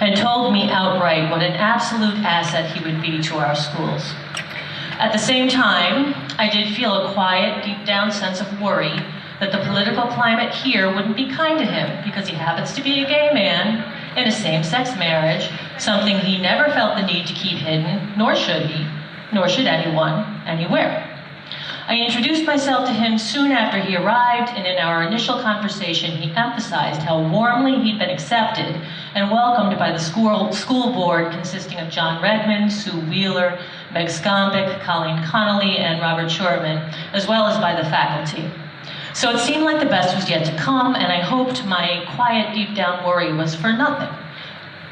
and told me outright what an absolute asset he would be to our schools. At the same time, I did feel a quiet, deep down sense of worry that the political climate here wouldn't be kind to him because he happens to be a gay man in a same-sex marriage, something he never felt the need to keep hidden, nor should he, nor should anyone, anywhere. I introduced myself to him soon after he arrived, and in our initial conversation, he emphasized how warmly he'd been accepted and welcomed by the school board consisting of John Redmond, Sue Wheeler, Meg Skombick, Colleen Connolly, and Robert Shortman, as well as by the faculty. So it seemed like the best was yet to come, and I hoped my quiet, deep down worry was for nothing.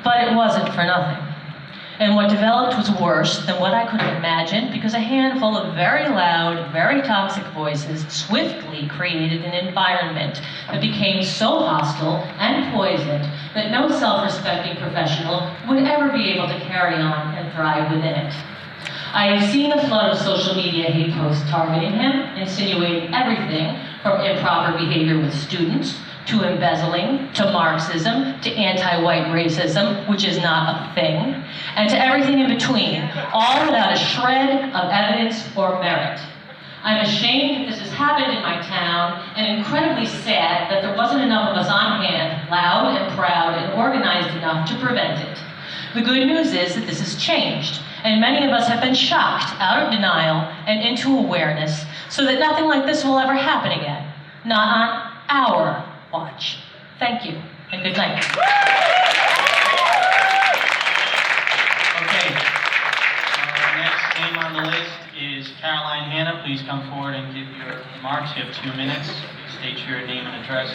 But it wasn't for nothing. And what developed was worse than what I could have imagined, because a handful of very loud, very toxic voices swiftly created an environment that became so hostile and poisoned that no self-respecting professional would ever be able to carry on and thrive within it. I have seen a flood of social media hate posts targeting him, insinuating everything from improper behavior with students, to embezzling, to Marxism, to anti-white racism, which is not a thing, and to everything in between, all without a shred of evidence or merit. I'm ashamed that this has happened in my town, and incredibly sad that there wasn't enough of us on hand, loud and proud and organized enough to prevent it. The good news is that this has changed, and many of us have been shocked out of denial and into awareness so that nothing like this will ever happen again. Not on our watch. Thank you, and good night. Okay. Next name on the list is Caroline Hanna. Please come forward and give your remarks. You have 2 minutes. State your name and address.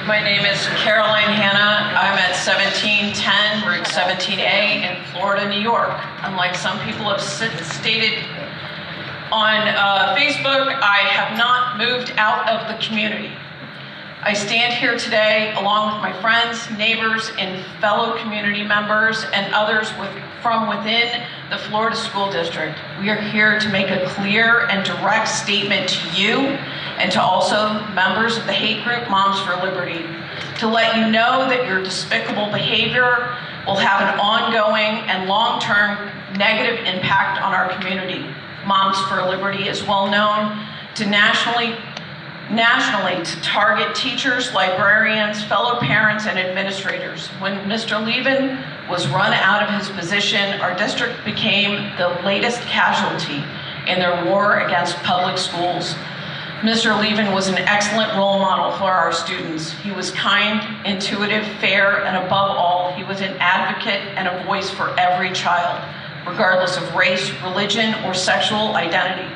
My name is Caroline Hanna. I'm at 1710 Route 17A in Florida, New York. Unlike some people have stated on Facebook, I have not moved out of the community. I stand here today along with my friends, neighbors, and fellow community members and others from within the Florida School District. We are here to make a clear and direct statement to you and to also members of the hate group Moms for Liberty, to let you know that your despicable behavior will have an ongoing and long-term negative impact on our community. Moms for Liberty is well known to nationally to target teachers, librarians, fellow parents, and administrators. When Mr. Levin was run out of his position, our district became the latest casualty in their war against public schools. Mr. Levin was an excellent role model for our students. He was kind, intuitive, fair, and above all, he was an advocate and a voice for every child, regardless of race, religion, or sexual identity.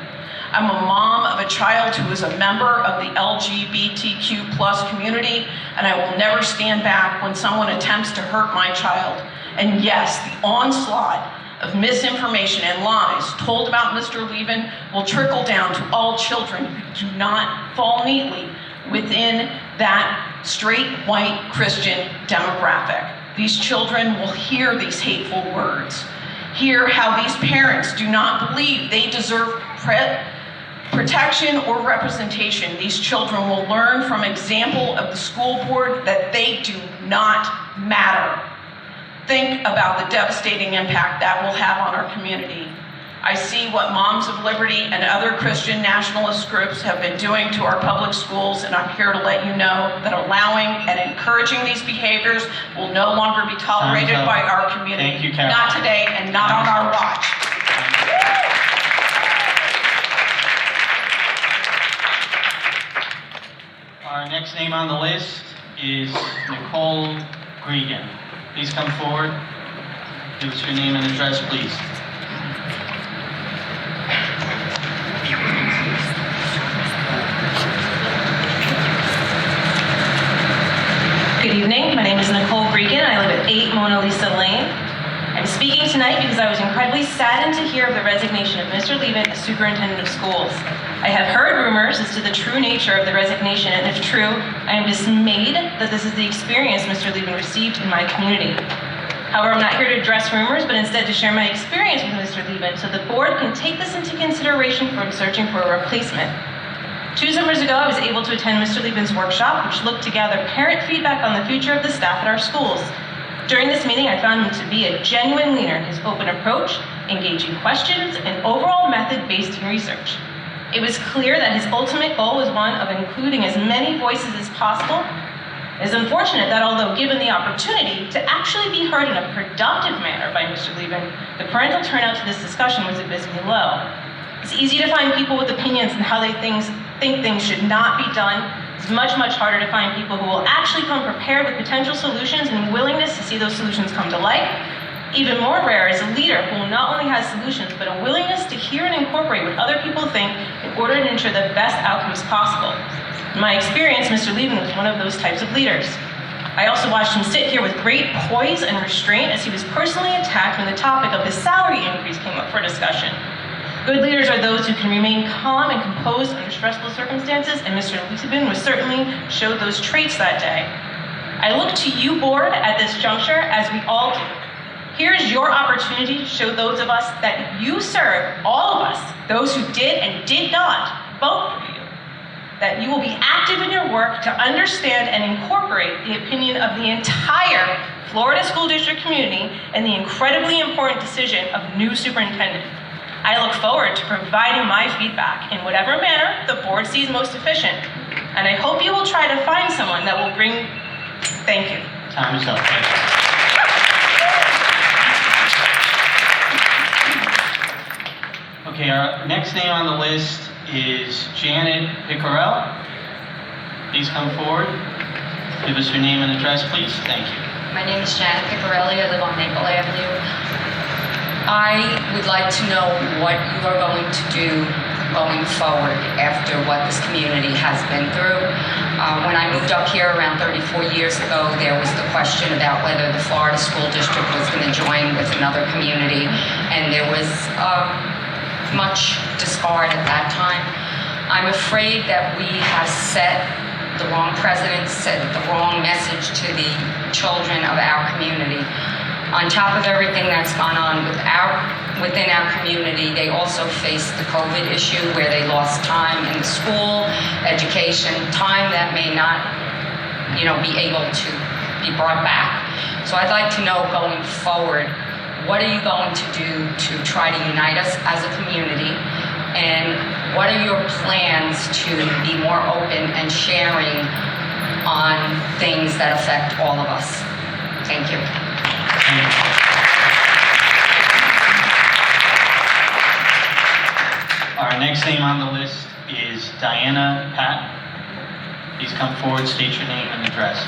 I'm a mom of a child who is a member of the LGBTQ+ community, and I will never stand back when someone attempts to hurt my child. And yes, the onslaught of misinformation and lies told about Mr. Levin will trickle down to all children who do not fall neatly within that straight, white, Christian demographic. These children will hear these hateful words, hear how these parents do not believe they deserve protection or representation. These children will learn from example of the school board that they do not matter. Think about the devastating impact that will have on our community. I see what Moms of Liberty and other Christian nationalist groups have been doing to our public schools, and I'm here to let you know that allowing and encouraging these behaviors will no longer be tolerated by our community. Thank you, Carol. Not today and not on our watch. Our next name on the list is Nicole Gregan. Please come forward. Give us your name and address, please. Good evening. My name is Nicole Gregan. I live at 8 Mona Lisa Lane. I'm speaking tonight because I was incredibly saddened to hear of the resignation of Mr. Levin as superintendent of schools. I have heard rumors as to the true nature of the resignation, and if true, I am dismayed that this is the experience Mr. Levin received in my community. However, I'm not here to address rumors, but instead to share my experience with Mr. Levin so the board can take this into consideration for searching for a replacement. 2 summers ago, I was able to attend Mr. Levin's workshop, which looked to gather parent feedback on the future of the staff at our schools. During this meeting, I found him to be a genuine leader, his open approach, engaging questions, and overall method based in research. It was clear that his ultimate goal was one of including as many voices as possible. It is unfortunate that although given the opportunity to actually be heard in a productive manner by Mr. Levin, the parental turnout to this discussion was abysmally low. It's easy to find people with opinions on how they think things should not be done. It's much, much harder to find people who will actually come prepared with potential solutions and willingness to see those solutions come to light. Even more rare is a leader who not only has solutions, but a willingness to hear and incorporate what other people think in order to ensure the best outcomes possible. In my experience, Mr. Levin was one of those types of leaders. I also watched him sit here with great poise and restraint as he was personally attacked when the topic of his salary increase came up for discussion. Good leaders are those who can remain calm and composed under stressful circumstances, and Mr. Levin was certainly showed those traits that day. I look to you, board, at this juncture, as we all do. Here's your opportunity to show those of us that you serve, all of us, those who did and did not vote for you, that you will be active in your work to understand and incorporate the opinion of the entire Florida School District community in the incredibly important decision of new superintendent. I look forward to providing my feedback in whatever manner the board sees most efficient, and I hope you will try to find someone that will bring. Thank you. Time is up. Okay, our next name on the list is Janet Piccarell. Please come forward. Give us your name and address, please. Thank you. My name is Janet Piccarelli. I live on Maple Avenue. I would like to know what you are going to do going forward after what this community has been through. When I moved up here around 34 years ago, there was the question about whether the Florida School District was going to join with another community, and there was much discard at that time. I'm afraid that we have set the wrong precedent, set the wrong message to the children of our community. On top of everything that's gone on within our community, they also faced the COVID issue where they lost time in the school, education, time that may not, be able to be brought back. So I'd like to know going forward, what are you going to do to try to unite us as a community? And what are your plans to be more open and sharing on things that affect all of us? Thank you. Our next name on the list is Diana Patton. Please come forward, state your name and address.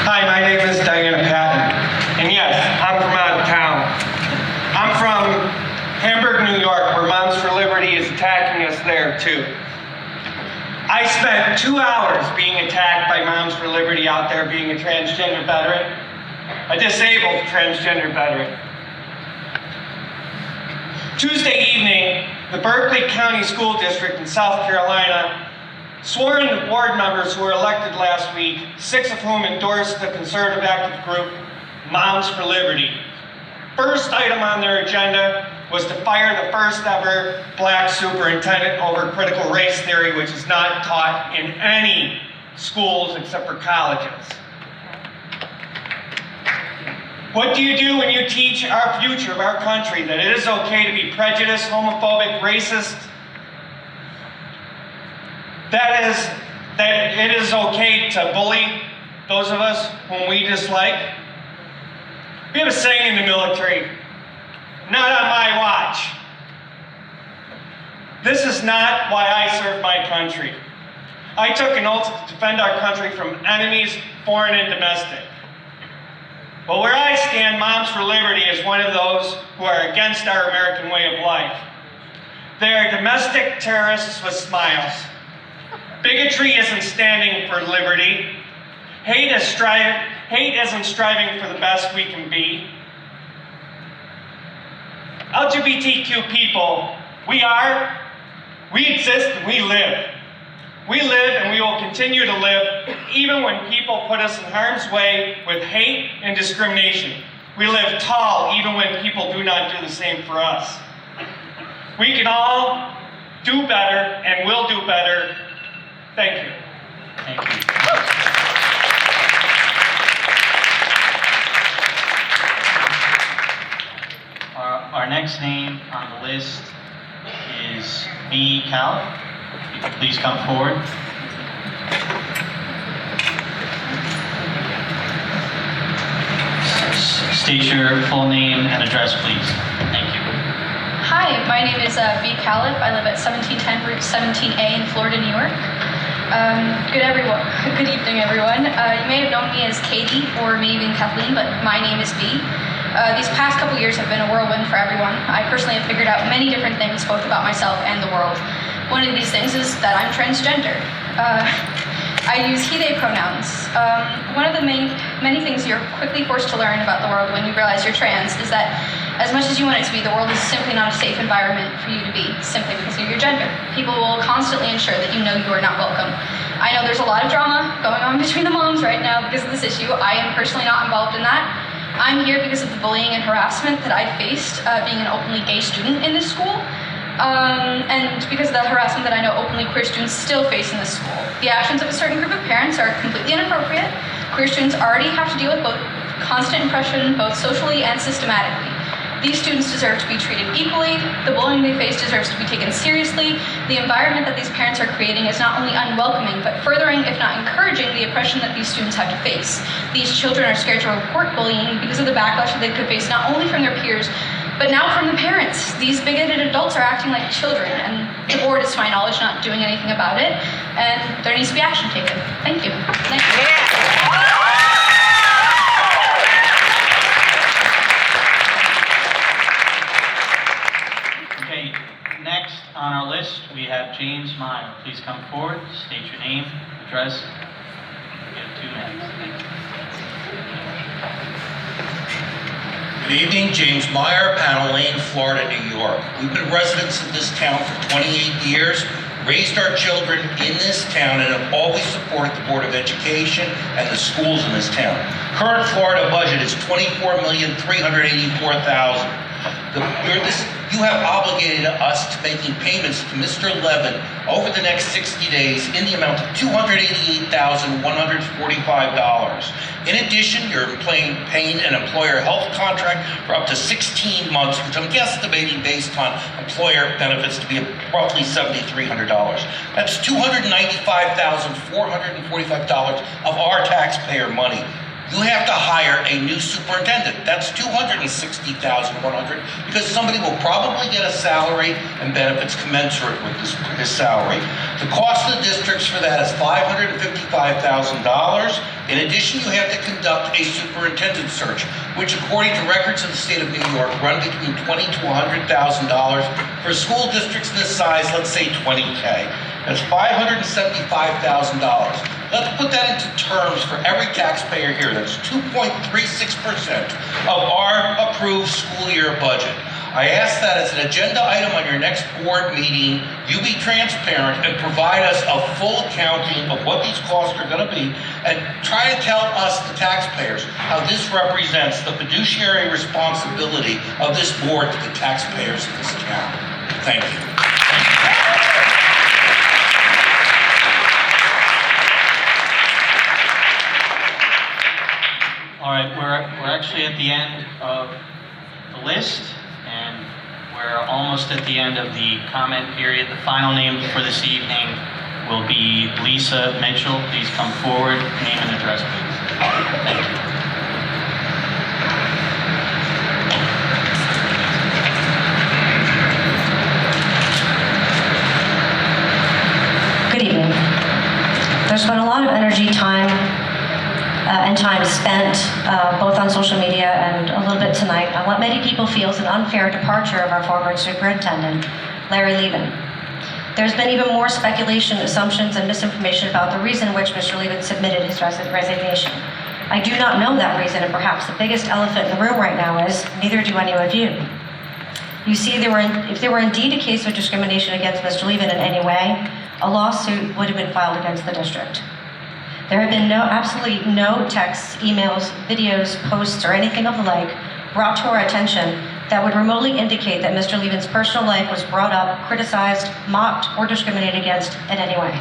Hi, my name is Diana Patton, and yes, I'm from out of town. I'm from Hamburg, New York, where Moms for Liberty is attacking us there too. I spent 2 hours being attacked by Moms for Liberty out there being a transgender veteran, a disabled transgender veteran. Tuesday evening, the Berkeley County School District in South Carolina swore in the board members who were elected last week, 6 of whom endorsed the conservative active group, Moms for Liberty. First item on their agenda was to fire the first ever black superintendent over critical race theory, which is not taught in any schools except for colleges. What do you do when you teach our future of our country that it is okay to be prejudiced, homophobic, racist? That it is okay to bully those of us whom we dislike? We have a saying in the military, not on my watch. This is not why I serve my country. I took an oath to defend our country from enemies, foreign and domestic. But where I stand, Moms for Liberty is one of those who are against our American way of life. They are domestic terrorists with smiles. Bigotry isn't standing for liberty. Hate isn't striving for the best we can be. LGBTQ people, we exist and we live. We live and we will continue to live even when people put us in harm's way with hate and discrimination. We live tall even when people do not do the same for us. We can all do better and will do better. Thank you. Thank you. Our next name on the list is B. Cal. Please come forward. State your full name and address, please. Thank you. Hi, my name is B. Calip. I live at 1710 Route 17A in Florida, New York. Good evening, everyone. You may have known me as Katie or maybe even Kathleen, but my name is B. These past couple years have been a whirlwind for everyone. I personally have figured out many different things, both about myself and the world. One of these things is that I'm transgender. I use he, they pronouns. One of the many things you're quickly forced to learn about the world when you realize you're trans is that as much as you want it to be, the world is simply not a safe environment for you to be, simply because of your gender. People will constantly ensure that you know you are not welcome. I know there's a lot of drama going on between the moms right now because of this issue. I am personally not involved in that. I'm here because of the bullying and harassment that I faced being an openly gay student in this school. And because of the harassment that I know openly queer students still face in this school. The actions of a certain group of parents are completely inappropriate. Queer students already have to deal with both constant oppression, both socially and systematically. These students deserve to be treated equally. The bullying they face deserves to be taken seriously. The environment that these parents are creating is not only unwelcoming, but furthering, if not encouraging, the oppression that these students have to face. These children are scared to report bullying because of the backlash that they could face not only from their peers, but now from the parents. These bigoted adults are acting like children, and the board is, to my knowledge, not doing anything about it, and there needs to be action taken. Thank you. Thank you. Okay, next on our list, we have James Meyer. Please come forward, state your name, address. You have 2 minutes. Good evening, James Meyer, Panel Lane, Florida, New York. We've been residents of this town for 28 years, raised our children in this town, and have always supported the Board of Education and the schools in this town. Current Florida budget is $24,384,000. You have obligated us to making payments to Mr. Levin over the next 60 days in the amount of $288,145. In addition, you're paying an employer health contract for up to 16 months, which I'm guesstimating based on employer benefits to be roughly $7,300. That's $295,445 of our taxpayer money. You have to hire a new superintendent. That's $260,100 because somebody will probably get a salary and benefits commensurate with his salary. The cost of the districts for that is $555,000. In addition, you have to conduct a superintendent search, which according to records of the state of New York run between $20,000 to $100,000. For school districts this size, let's say 20K. That's $575,000. Let's put that into terms for every taxpayer here. That's 2.36% of our approved school year budget. I ask that as an agenda item on your next board meeting, you be transparent and provide us a full accounting of what these costs are going to be and try and tell us, the taxpayers, how this represents the fiduciary responsibility of this board to the taxpayers of this town. Thank you. All right, we're actually at the end of the list, and we're almost at the end of the comment period. The final name for this evening will be Lisa Mitchell. Please come forward, name and address, please. Thank you. Good evening. There's been a lot of energy, time, and time spent both on social media and a little bit tonight on what many people feel is an unfair departure of our former superintendent, Larry Levin. There's been even more speculation, assumptions, and misinformation about the reason which Mr. Levin submitted his resignation. I do not know that reason, and perhaps the biggest elephant in the room right now is, neither do any of you. You see, if there were indeed a case of discrimination against Mr. Levin in any way, a lawsuit would have been filed against the district. There have been absolutely no texts, emails, videos, posts, or anything of the like brought to our attention that would remotely indicate that Mr. Levin's personal life was brought up, criticized, mocked, or discriminated against in any way.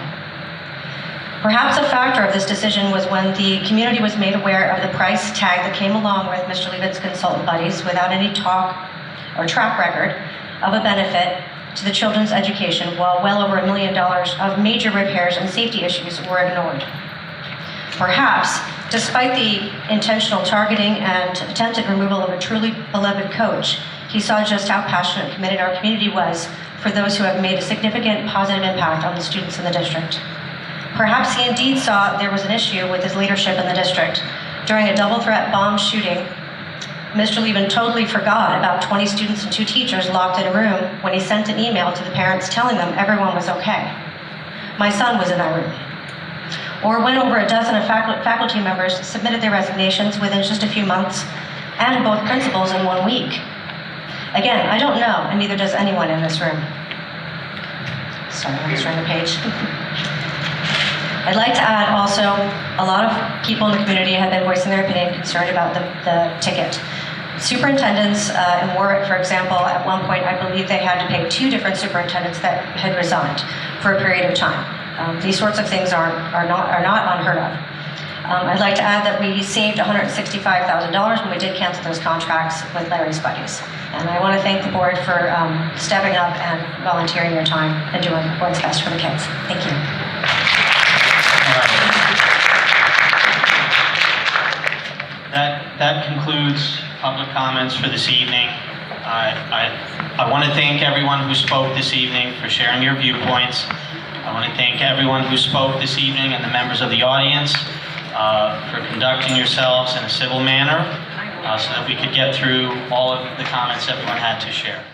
Perhaps a factor of this decision was when the community was made aware of the price tag that came along with Mr. Levin's consultant buddies without any talk or track record of a benefit to the children's education, while well over $1 million of major repairs and safety issues were ignored. Perhaps, despite the intentional targeting and attempted removal of a truly beloved coach, he saw just how passionate and committed our community was for those who have made a significant positive impact on the students in the district. Perhaps he indeed saw there was an issue with his leadership in the district. During a double threat bomb shooting, Mr. Levin totally forgot about 20 students and 2 teachers locked in a room when he sent an email to the parents telling them everyone was okay. My son was in that room. Or when over a dozen of faculty members submitted their resignations within just a few months, and both principals in 1 week. Again, I don't know, and neither does anyone in this room. Sorry, I'm just turning the page. I'd like to add also, a lot of people in the community have been voicing their opinion concerned about the ticket. Superintendents in Warwick, for example, at one point, I believe they had to pay 2 different superintendents that had resigned for a period of time. These sorts of things are not unheard of. I'd like to add that we saved $165,000 when we did cancel those contracts with Larry's buddies. And I want to thank the board for stepping up and volunteering your time and doing what's best for the kids. Thank you. That concludes public comments for this evening. I want to thank everyone who spoke this evening for sharing your viewpoints. I want to thank everyone who spoke this evening and the members of the audience for conducting yourselves in a civil manner so that we could get through all of the comments everyone had to share.